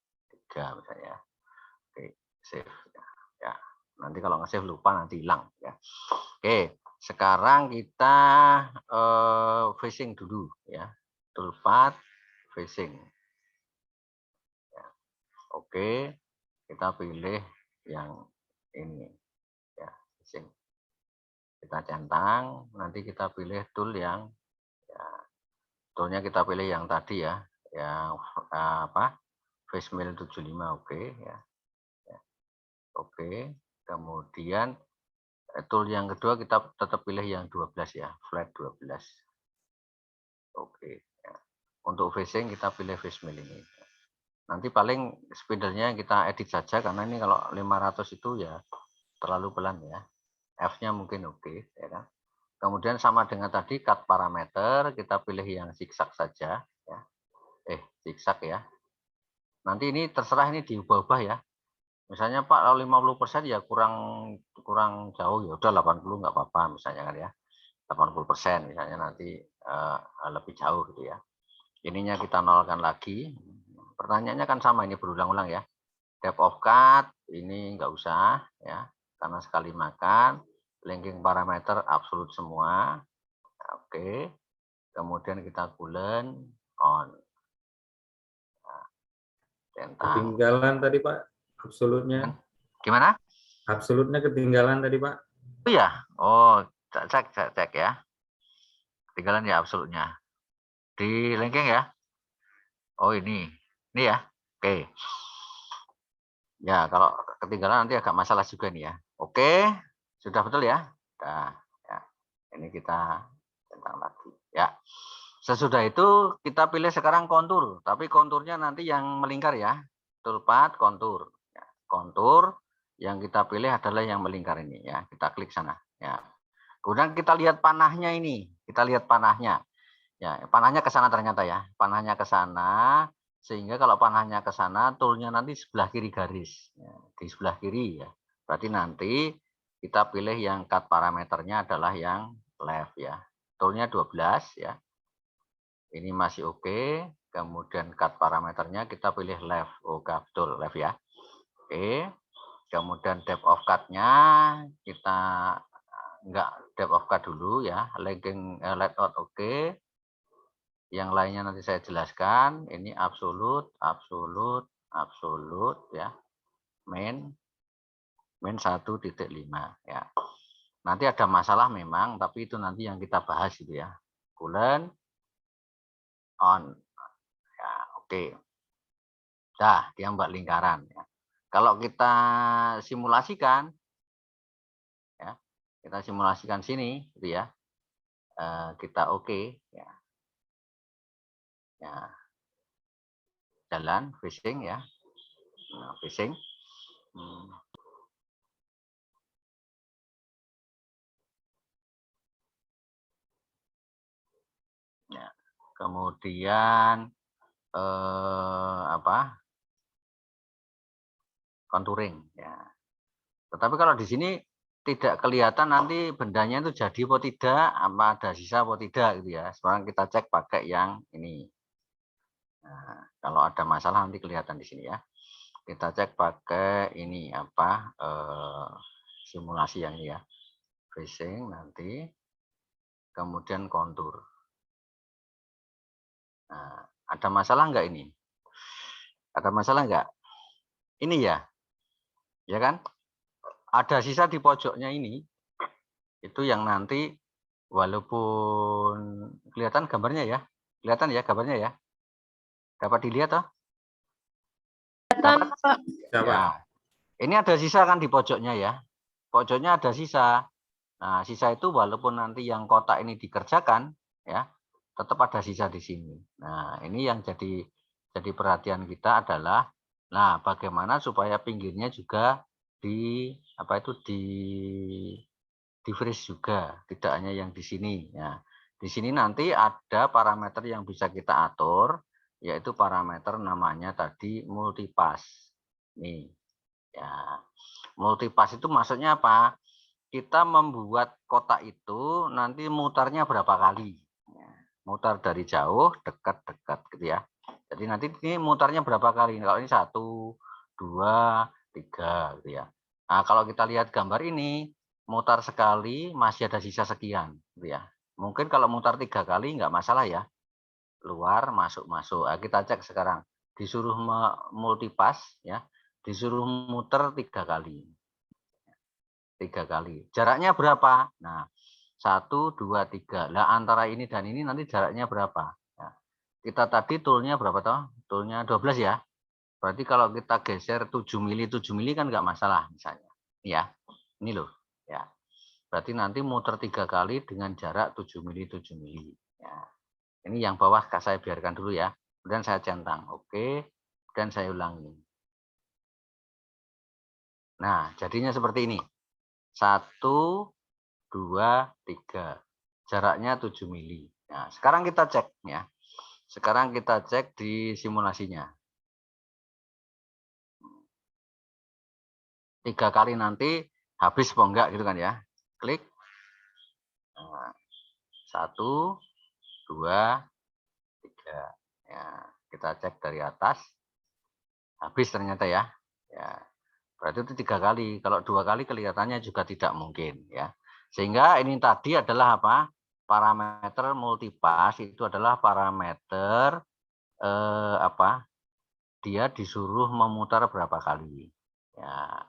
3 misalnya. Oke, save ya. Nanti kalau nge-save lupa nanti hilang ya. Oke, sekarang kita facing dulu ya. Toolpath facing. Ya. Oke, kita pilih yang ini ya, facing. Kita centang, nanti kita pilih tool yang ya, toolnya kita pilih yang tadi ya, yang apa? Facemail 75 oke ya. Oke. Kemudian tool yang kedua kita tetap pilih yang 12 ya, flat 12. Oke. Ya. Untuk facing kita pilih facemail ini. Nanti paling spindle-nya kita edit saja karena ini kalau 500 itu ya terlalu pelan ya. F-nya mungkin oke, ya kan. Kemudian sama dengan tadi cut parameter, kita pilih yang zigzag saja ya. Zigzag ya. Nanti ini terserah ini diubah-ubah ya. Misalnya Pak kalau 50% ya kurang jauh ya udah 80 nggak apa-apa misalnya kan ya. 80% misalnya nanti lebih jauh gitu ya. Ininya kita nolkan lagi. Pertanyaannya kan sama ini berulang-ulang ya. Depth of cut ini nggak usah ya karena sekali makan. Linking parameter absolut semua. Oke. Kemudian kita bulan on. Nah, centang. Ketinggalan tadi Pak, absolutnya. Gimana? Absolutnya ketinggalan tadi Pak. Oh ya. Oh, cek ya. Ketinggalan ya absolutnya. Di linking ya. Oh ini ya. Oke. Ya kalau ketinggalan nanti agak masalah juga nih ya. Oke, sudah betul ya. Nah, ya. Ini kita centang lagi. Ya. Sesudah itu kita pilih sekarang kontur, tapi konturnya nanti yang melingkar ya. Toolpath kontur. Ya, kontur yang kita pilih adalah yang melingkar ini ya. Kita klik sana. Ya. Kemudian kita lihat panahnya ini. Kita lihat panahnya. Ya, panahnya ke sana ternyata ya. Panahnya ke sana sehingga kalau panahnya ke sana toolnya nanti sebelah kiri garis. Ya, di sebelah kiri ya. Berarti nanti kita pilih yang cut parameternya adalah yang left ya. Toolnya 12 ya. Ini masih oke. Kemudian cut parameternya kita pilih left. Oke, betul left ya. Oke. Kemudian depth of cut-nya kita enggak depth of cut dulu ya. Linking layout oke. Yang lainnya nanti saya jelaskan. Ini absolut ya. Main 1.5 ya. Nanti ada masalah memang, tapi itu nanti yang kita bahas gitu ya. Bulan on. Ya, oke. Dah, dia mbak lingkaran ya. Kalau kita simulasikan ya, kita simulasikan sini gitu ya. Kita oke ya. Ya. Jalan fishing ya. Nah, fishing. Ya. Kemudian contouring ya. Tetapi kalau di sini tidak kelihatan nanti bendanya itu jadi atau tidak, apa ada sisa atau tidak gitu ya. Sekarang kita cek pakai yang ini. Nah, kalau ada masalah nanti kelihatan di sini ya. Kita cek pakai ini apa simulasi yang ini ya. Facing nanti kemudian kontur. Nah, ada masalah enggak ini? Ada masalah enggak? Ini ya. Ya kan? Ada sisa di pojoknya ini. Itu yang nanti walaupun kelihatan gambarnya ya. Kelihatan ya gambarnya ya. Dapat dilihat toh? Kelihatan, Pak. Ya. Ini ada sisa kan di pojoknya ya. Pojoknya ada sisa. Nah, sisa itu walaupun nanti yang kotak ini dikerjakan ya, tetap ada sisa di sini. Nah, ini yang jadi perhatian kita adalah nah, bagaimana supaya pinggirnya juga di freeze juga, tidak hanya yang di sini ya. Di sini nanti ada parameter yang bisa kita atur, yaitu parameter namanya tadi multipass. Nih. Ya. Multipass itu maksudnya apa? Kita membuat kotak itu nanti mutarnya berapa kali. Mutar dari jauh, dekat-dekat gitu ya. Jadi nanti ini mutarnya berapa kali. Kalau ini 1, 2, 3 gitu ya. Nah, kalau kita lihat gambar ini, mutar sekali masih ada sisa sekian gitu ya. Mungkin kalau mutar 3 kali nggak masalah ya. Luar, masuk. Nah, kita cek sekarang. Disuruh multipass ya. Disuruh muter 3 kali. 3 kali. Jaraknya berapa? Nah, 1, 2, 3. Nah, antara ini dan ini nanti jaraknya berapa? Nah, kita tadi toolnya berapa toh? Toolnya 12 ya. Berarti kalau kita geser 7 mili kan nggak masalah misalnya. Ya, ini loh. Ya. Berarti nanti muter 3 kali dengan jarak 7 mili. Ya. Ini yang bawah saya biarkan dulu ya. Kemudian saya centang. Oke. Dan saya ulangi. Nah, jadinya seperti ini. 1, 2, 3. Jaraknya 7 mili. Nah, sekarang kita cek ya. Sekarang kita cek di simulasinya. 3 kali nanti habis apa enggak gitu kan ya. Klik. Nah, 1, 2, 3. Ya, kita cek dari atas. Habis ternyata ya. Ya. Berarti itu 3 kali. Kalau 2 kali kelihatannya juga tidak mungkin ya. Sehingga ini tadi adalah apa? Parameter multipass itu adalah parameter dia disuruh memutar berapa kali. Ya.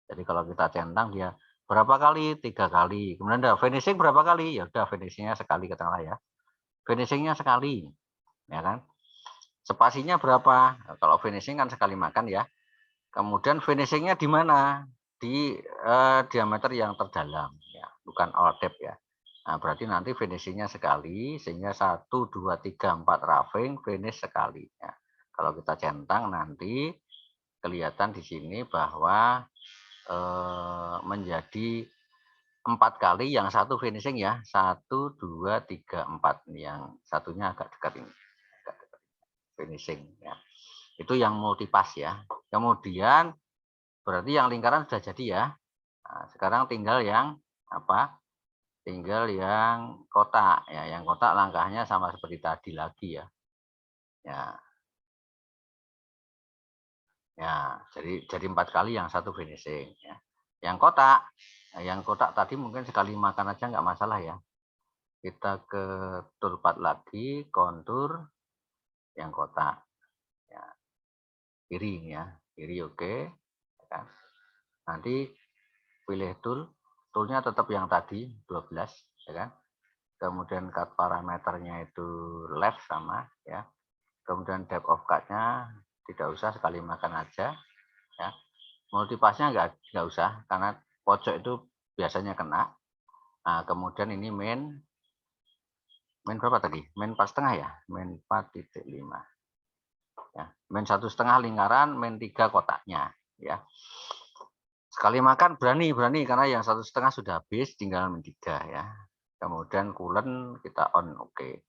Jadi kalau kita centang dia berapa kali? 3 kali. Kemudian ada finishing berapa kali? Ya udah finishingnya sekali katakanlah ya. Finishingnya sekali. Ya kan? Spasinya berapa? Nah, kalau finishing kan sekali makan ya. Kemudian finishingnya di mana? Di diameter yang terdalam ya, bukan all depth ya. Nah, berarti nanti finishingnya sekali sehingga 1, 2, 3, 4 roughing finish sekali ya. Kalau kita centang nanti kelihatan di sini bahwa menjadi 4 kali, yang satu finishing ya. 1, 2, 3, 4. Yang satunya agak dekat ini. Agak dekat. Finishing ya. Itu yang multipass ya. Kemudian berarti yang lingkaran sudah jadi ya. Nah, sekarang tinggal yang apa? Tinggal yang kotak ya. Yang kotak langkahnya sama seperti tadi lagi ya. Ya. Ya, jadi 4 kali yang satu finishing ya. Yang kotak tadi mungkin sekali makan aja nggak masalah ya. Kita ke tool path lagi, kontur yang kotak. Ya. Kiri ya, kiri oke. Ya. Nanti pilih toolnya tetap yang tadi 12 ya kan. Kemudian cut parameternya itu left sama ya. Kemudian depth of cut-nya tidak usah, sekali makan aja ya. Multipassnya nggak usah karena pojok itu biasanya kena. Nah, kemudian ini main berapa tadi? Main 4,5 ya? Main 4,5 ya. Main 1,5 lingkaran, main 3 kotaknya ya. Sekali makan berani karena yang 1,5 sudah habis, tinggal main 3 ya. Kemudian coolant kita on oke.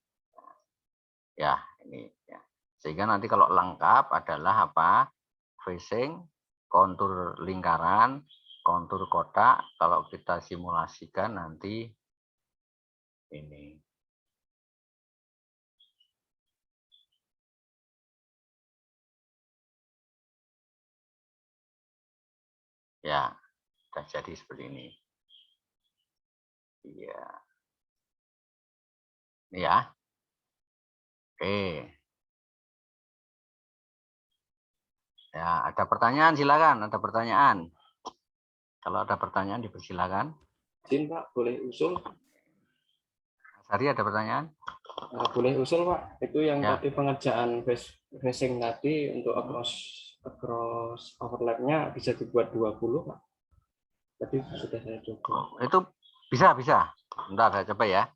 Ya, ini ya. Sehingga nanti kalau lengkap adalah apa? Facing, kontur lingkaran, kontur kotak. Kalau kita simulasikan nanti ini. Ya, sudah jadi seperti ini. Iya. Ini ya. Oke. Ya, ada pertanyaan silakan, ada pertanyaan. Kalau ada pertanyaan dipersilakan. Izin Pak, boleh usul? Mas Hari ada pertanyaan? Boleh usul Pak, itu yang Ya. tadi pengerjaan facing tadi untuk across overlap-nya bisa dibuat 20 Pak. Tadi sudah saya coba. Itu bisa. Bentar saya coba ya.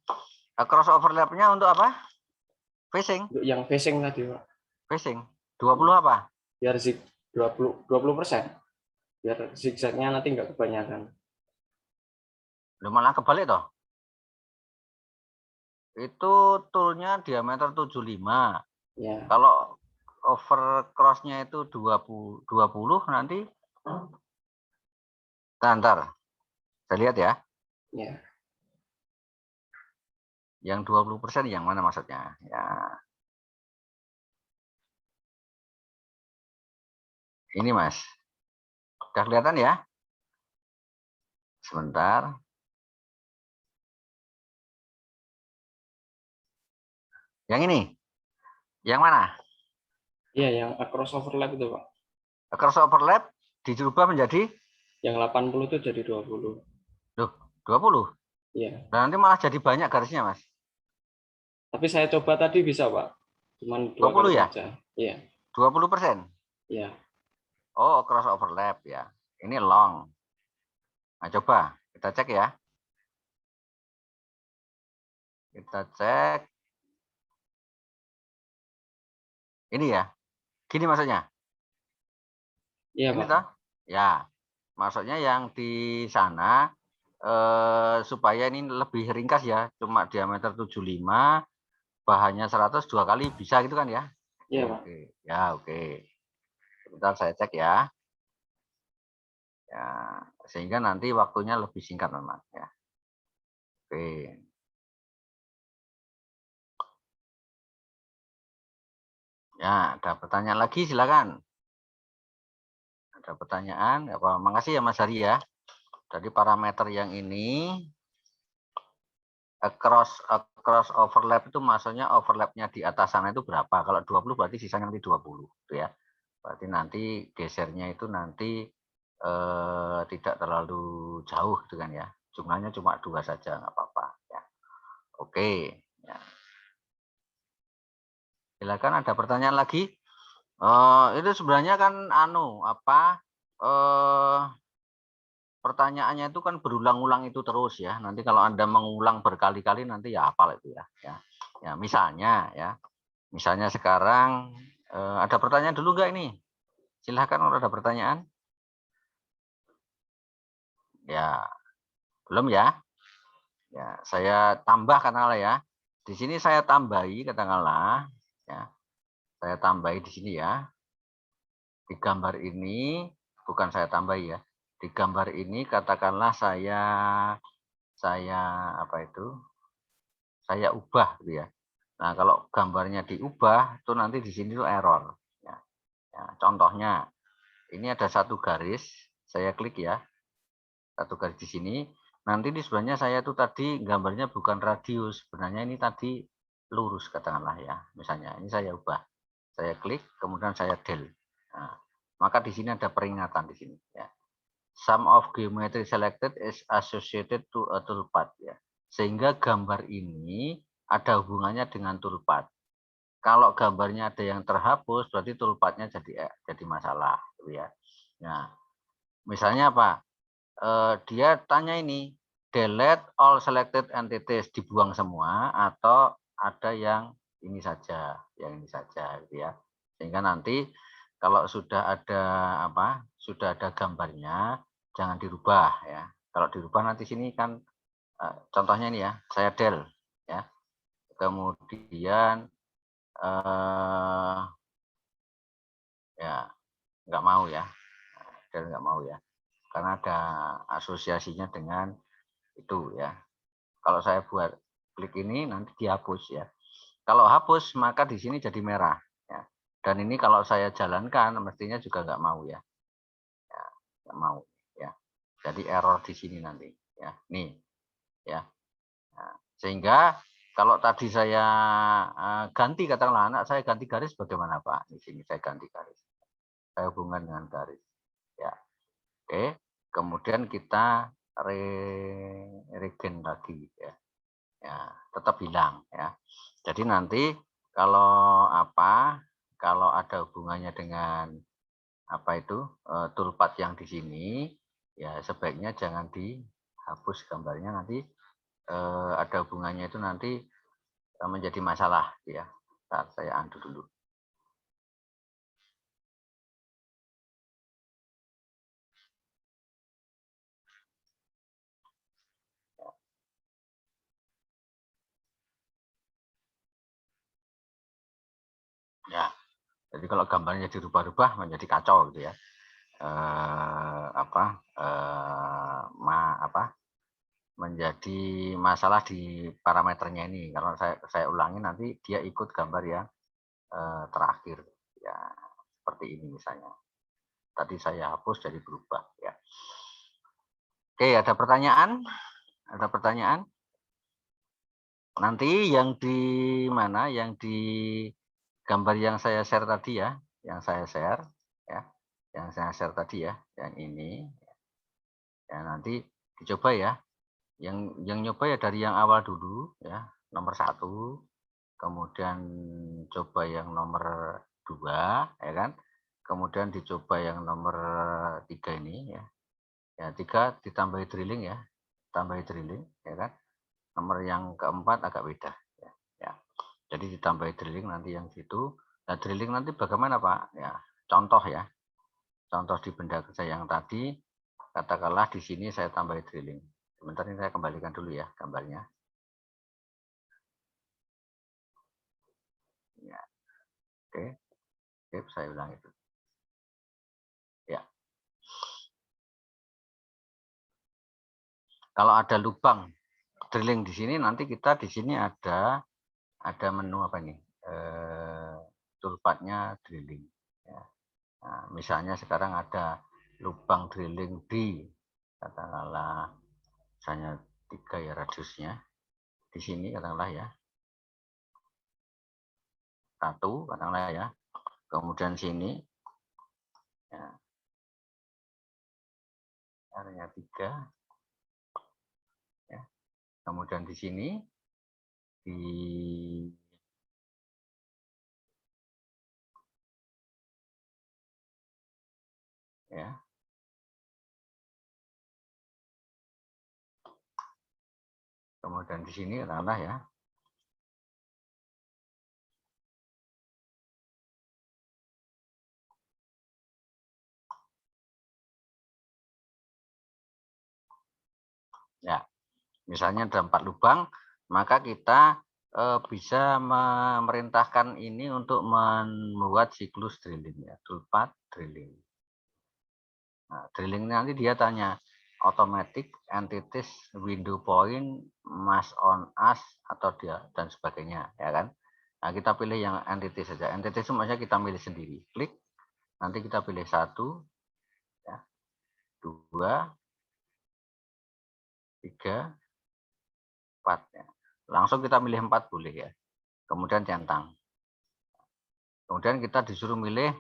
Cross overlap-nya untuk apa? Facing. Untuk yang facing tadi Pak. Facing. 20 apa? Biar 20%. Biar zigzagnya nanti nggak kebanyakan. Lu malah kebalik toh. Itu toolnya diameter 75. Ya. Kalau over cross-nya itu 20 nanti. Ntar. Saya lihat ya. Ya. Yang 20% yang mana maksudnya? Ya. Ini Mas. Sudah kelihatan ya? Sebentar. Yang ini? Yang mana? Iya, yang across overlap itu Pak. Cross overlap dirubah menjadi Yang 80 itu jadi 20. Loh, 20? Iya. Dan nanti malah jadi banyak garisnya, Mas. Tapi saya coba tadi bisa, Pak. Cuman 2 20 garis ya? aja. Iya. 20%? Iya. Oh, cross overlap ya. Ini long. Nah, coba kita cek ya. Kita cek. Ini ya. Gini maksudnya. Iya, Ini Pak. toh? Ya. Maksudnya yang di sana supaya ini lebih ringkas ya, cuma diameter 75, bahannya 100 2 kali bisa gitu kan ya? Iya, Pak. Oke. Ya, oke. Sebentar saya cek ya. Ya, sehingga nanti waktunya lebih singkat memang ya. Oke. Ya, ada pertanyaan lagi silakan. Ada pertanyaan? Apa? Makasih ya Mas Hari ya. Jadi parameter yang ini cross overlap itu maksudnya overlapnya di atas sana itu berapa? Kalau 20 berarti sisanya nanti 20 gitu ya. Berarti nanti gesernya itu nanti tidak terlalu jauh gitu kan ya. Jumlahnya cuma 2 saja nggak apa-apa ya. Oke, ya. Silakan ada pertanyaan lagi? Itu sebenarnya kan pertanyaannya itu kan berulang-ulang itu terus ya. Nanti kalau Anda mengulang berkali-kali nanti ya hafal itu ya. Ya, misalnya ya. Misalnya sekarang ada pertanyaan dulu nggak ini? Silahkan kalau ada pertanyaan. Ya, belum ya? Ya, saya tambah katakanlah ya. Di sini saya tambahi katakanlah ya. Saya tambahi di sini ya. Di gambar ini bukan saya tambahi ya. Di gambar ini katakanlah saya apa itu? Saya ubah gitu ya. Nah, kalau gambarnya diubah itu nanti di sini tuh error ya. Ya, contohnya ini ada satu garis, saya klik ya. Satu garis di sini. Nanti di sebelahnya saya tuh tadi gambarnya bukan radius, sebenarnya ini tadi lurus katakanlah ya. Misalnya ini saya ubah. Saya klik kemudian saya del. Nah, maka di sini ada peringatan di sini ya. Sum of geometry selected is associated to a toolpath ya. Sehingga gambar ini ada hubungannya dengan toolpath. Kalau gambarnya ada yang terhapus berarti toolpathnya jadi masalah gitu ya. Nah, misalnya apa? Dia tanya ini delete all selected entities, dibuang semua atau ada yang ini saja gitu ya. Sehingga nanti kalau sudah ada gambarnya jangan dirubah ya. Kalau dirubah nanti sini kan contohnya ini ya, saya del ya. Kemudian ya nggak mau ya. Del nggak mau ya. Karena ada asosiasinya dengan itu ya. Kalau saya buat klik ini nanti dihapus ya. Kalau hapus maka di sini jadi merah ya. Dan ini kalau saya jalankan mestinya juga nggak mau ya. Ya, nggak mau ya. Jadi error di sini nanti ya. Nih ya. Nah, sehingga kalau tadi saya ganti katakanlah anak saya ganti garis bagaimana Pak? Di sini saya ganti garis. Saya hubungan dengan garis ya. Oke. Kemudian kita regen lagi ya. Ya, tetap hilang ya. Jadi nanti kalau ada hubungannya dengan toolpath yang di sini ya sebaiknya jangan dihapus gambarnya nanti ada hubungannya itu nanti menjadi masalah ya. Ntar saya undo dulu. Ya, jadi kalau gambarnya dirubah-rubah menjadi kacau gitu ya. Menjadi masalah di parameternya ini. Kalau saya ulangi nanti dia ikut gambar yang terakhir ya, seperti ini misalnya. Tadi saya hapus jadi berubah ya. Oke, ada pertanyaan? Ada pertanyaan? Nanti yang di mana? Yang di gambar yang saya share tadi ya, yang saya share ya, yang saya share tadi ya, yang ini. Ya, nanti dicoba ya. Yang nyoba ya dari yang awal dulu ya, nomor 1, kemudian coba yang nomor 2 ya kan. Kemudian dicoba yang nomor 3 ini ya. Ya, 3 ditambahi drilling ya. Tambahi drilling ya kan. Nomor yang keempat agak beda ya. Ya. Jadi ditambahi drilling nanti yang situ. Nah, drilling nanti bagaimana, Pak? Ya, contoh ya. Contoh di benda kerja yang tadi, katakanlah di sini saya tambahi drilling. Sebentar ini saya kembalikan dulu ya gambarnya. Ya. Oke. Oke, saya ulang itu. Ya. Kalau ada lubang drilling di sini, nanti kita di sini ada menu apa nih? Toolpath-nya drilling. Ya. Nah, misalnya sekarang ada lubang drilling di katakanlah misalnya 3 ya radiusnya. Di sini katakanlah ya. 1 katakanlah ya. Kemudian sini ya. Area 3 ya. Kemudian di sini di ya. Kemudian di sini katakanlah ya. Ya, misalnya ada 4 lubang, maka kita bisa memerintahkan ini untuk membuat siklus drilling ya, toolpath drilling. Nah, drilling nanti dia tanya automatic entities window point mask on as atau dia dan sebagainya ya kan. Nah, kita pilih yang entity saja. Entity itu maksudnya kita milih sendiri. Klik, nanti kita pilih 1 ya, 2 3 4 ya. Langsung kita milih 4 boleh ya. Kemudian centang. Kemudian kita disuruh milih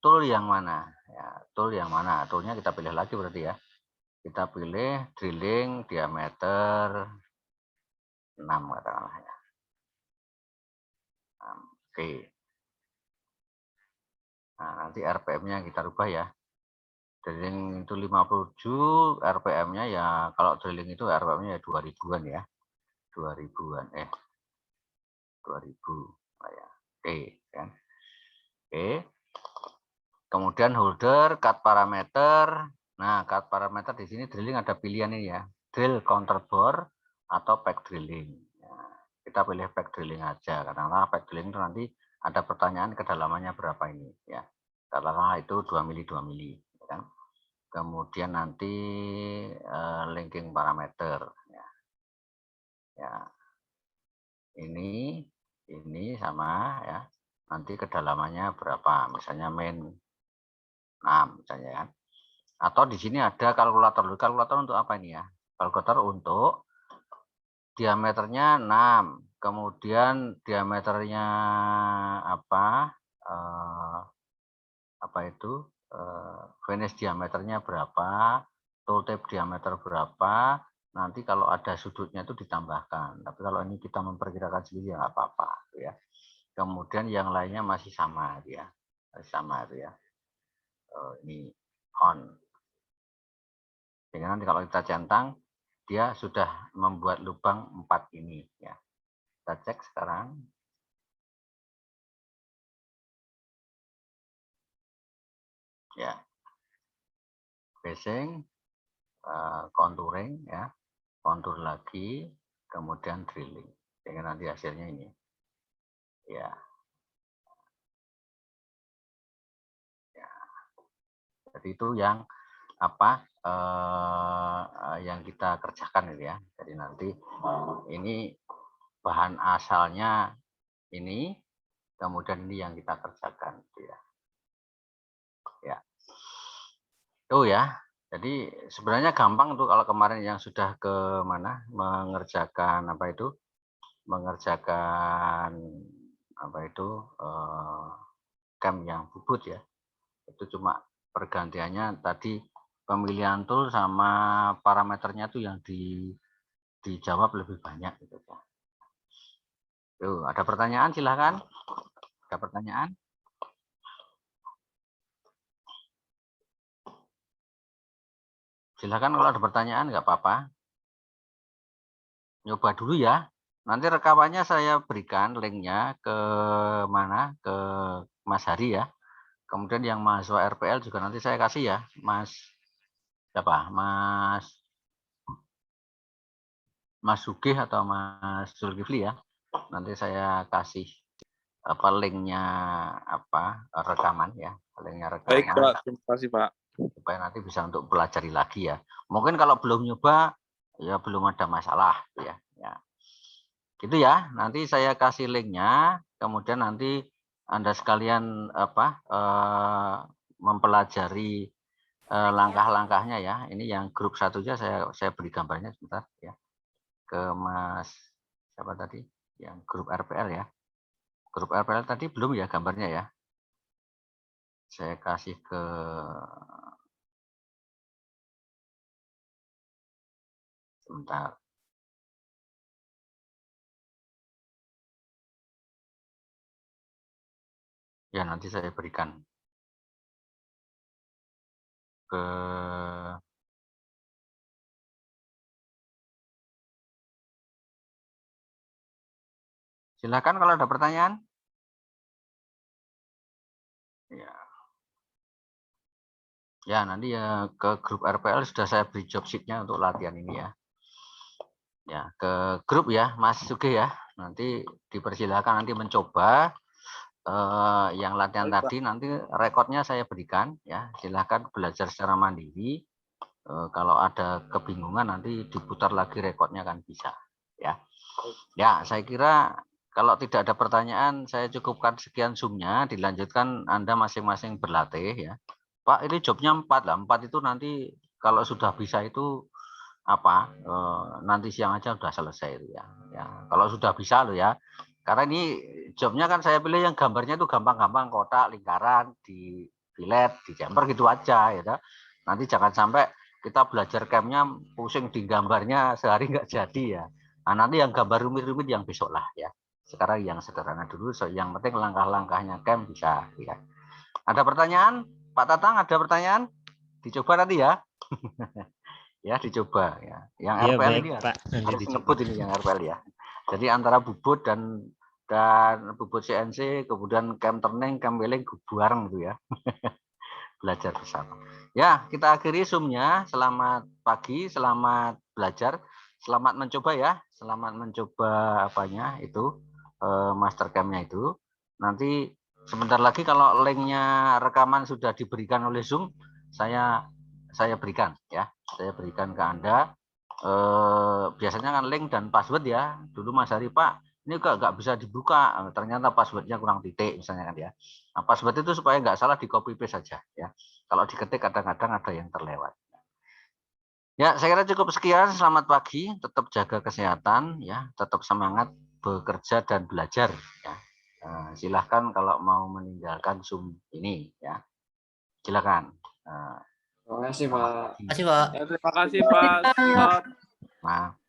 tool yang mana ya, tool yang mana. Toolnya kita pilih lagi berarti ya. Kita pilih drilling diameter 6 katakanlah ya. Oke. Nah, nanti RPM-nya kita rubah ya. Drilling itu 57, RPM-nya ya kalau drilling itu RPM-nya ya 2000-an ya. 2000-an 2000 ya. Oke, kan. Oke. Kemudian holder, cut parameter. Nah, cut parameter di sini drilling ada pilihan ini ya. Drill counter bore atau pack drilling. Nah, kita pilih pack drilling aja karena pack drilling itu nanti ada pertanyaan kedalamannya berapa ini ya. Katakanlah itu 2 mili 2 mili ya kan. Kemudian nanti linking parameter ya. Ya. Ini sama ya. Nanti kedalamannya berapa? Misalnya main 6 misalnya kan. Atau di sini ada kalkulator. Kalkulator untuk apa ini ya? Kalkulator untuk diameternya 6. Kemudian diameternya apa? Apa itu? Finish diameternya berapa? Tooltip diameter berapa? Nanti kalau ada sudutnya itu ditambahkan. Tapi kalau ini kita memperkirakan sendiri ya nggak apa-apa ya. Kemudian yang lainnya masih sama ya. Masih sama itu ya. Ini on. Sehingga nanti kalau kita centang, dia sudah membuat lubang 4 ini ya. Kita cek sekarang. Ya. Facing, contouring ya. Kontur lagi, kemudian drilling. Sehingga nanti hasilnya ini. Ya. Ya. Jadi itu yang apa yang kita kerjakan itu ya. Jadi nanti ini bahan asalnya ini, kemudian ini yang kita kerjakan gitu ya. Ya. Itu ya. Jadi sebenarnya gampang tuh kalau kemarin yang sudah ke mana mengerjakan apa itu? Mengerjakan apa itu camp yang bubut ya. Itu cuma pergantiannya tadi pemilihan tool sama parameternya tuh yang dijawab lebih banyak gitu ya. Tuh, ada pertanyaan silahkan. Ada pertanyaan? Silahkan kalau ada pertanyaan nggak apa-apa. Nyoba dulu ya. Nanti rekamannya saya berikan linknya ke mana? Ke Mas Hari ya. Kemudian yang mahasiswa RPL juga nanti saya kasih ya, Mas siapa? Mas Sugih atau Mas Zulkifli ya. Nanti saya kasih apa linknya apa rekaman ya, linknya Baik, rekaman. Pak. Terima kasih, Pak. Supaya nanti bisa untuk pelajari lagi ya. Mungkin kalau belum nyoba ya belum ada masalah ya. Gitu ya. Nanti saya kasih linknya, kemudian nanti Anda sekalian apa mempelajari langkah-langkahnya ya. Ini yang grup 1 aja saya beri gambarnya sebentar ya. Ke Mas siapa tadi? Yang grup RPL ya. Grup RPL tadi belum ya gambarnya ya. Saya kasih ke sebentar. Ya nanti saya berikan ke silakan kalau ada pertanyaan. Ya. Ya, nanti ya ke grup RPL sudah saya beri job sheet-nya untuk latihan ini ya. Ya, ke grup ya, Mas Sugih ya. Nanti dipersilakan nanti mencoba yang latihan tadi nanti rekodnya saya berikan ya. Silakan belajar secara mandiri. Kalau ada kebingungan nanti diputar lagi rekodnya kan bisa ya. Ya, saya kira kalau tidak ada pertanyaan saya cukupkan sekian Zoom-nya, dilanjutkan Anda masing-masing berlatih ya. Pak, ini jobnya 4 lah. 4 itu nanti kalau sudah bisa itu apa? Nanti siang aja sudah selesai itu ya. Ya, kalau sudah bisa loh ya. Karena ini jobnya kan saya pilih yang gambarnya itu gampang-gampang, kotak, lingkaran, di filet, di jumper gitu aja ya. Nanti jangan sampai kita belajar campnya pusing di gambarnya sehari nggak jadi ya. Nah, nanti yang gambar rumit-rumit yang besok lah ya. Sekarang yang sederhana dulu, yang penting langkah-langkahnya camp bisa ya. Ada pertanyaan? Pak Tatang ada pertanyaan? Dicoba nanti ya. Ya dicoba ya. Yang Iya, RPL baik, ini Pak. Nanti harus dicoba. ngebut ini yang RPL ya. Jadi antara bubut dan bubut CNC, kemudian camp turning, camp wheeling bareng gitu ya. Belajar bersama. Ya, kita akhiri Zoom-nya. Selamat pagi, selamat belajar, selamat mencoba ya. Selamat mencoba apanya itu master camp-nya itu. Nanti sebentar lagi kalau linknya rekaman sudah diberikan oleh Zoom, saya berikan ya. Saya berikan ke Anda. Biasanya kan link dan password ya. Dulu Mas Hari, Pak, ini kok nggak bisa dibuka. Ternyata passwordnya kurang titik misalnya kan ya. Nah, password itu supaya nggak salah di copy paste saja ya. Kalau diketik kadang-kadang ada yang terlewat. Ya, saya kira cukup sekian. Selamat pagi, tetap jaga kesehatan ya, tetap semangat bekerja dan belajar ya. Silahkan kalau mau meninggalkan Zoom ini ya. Silakan. Terima kasih, Pak. Terima kasih, Pak. Ya, terima kasih, Pak. Stop. Nah.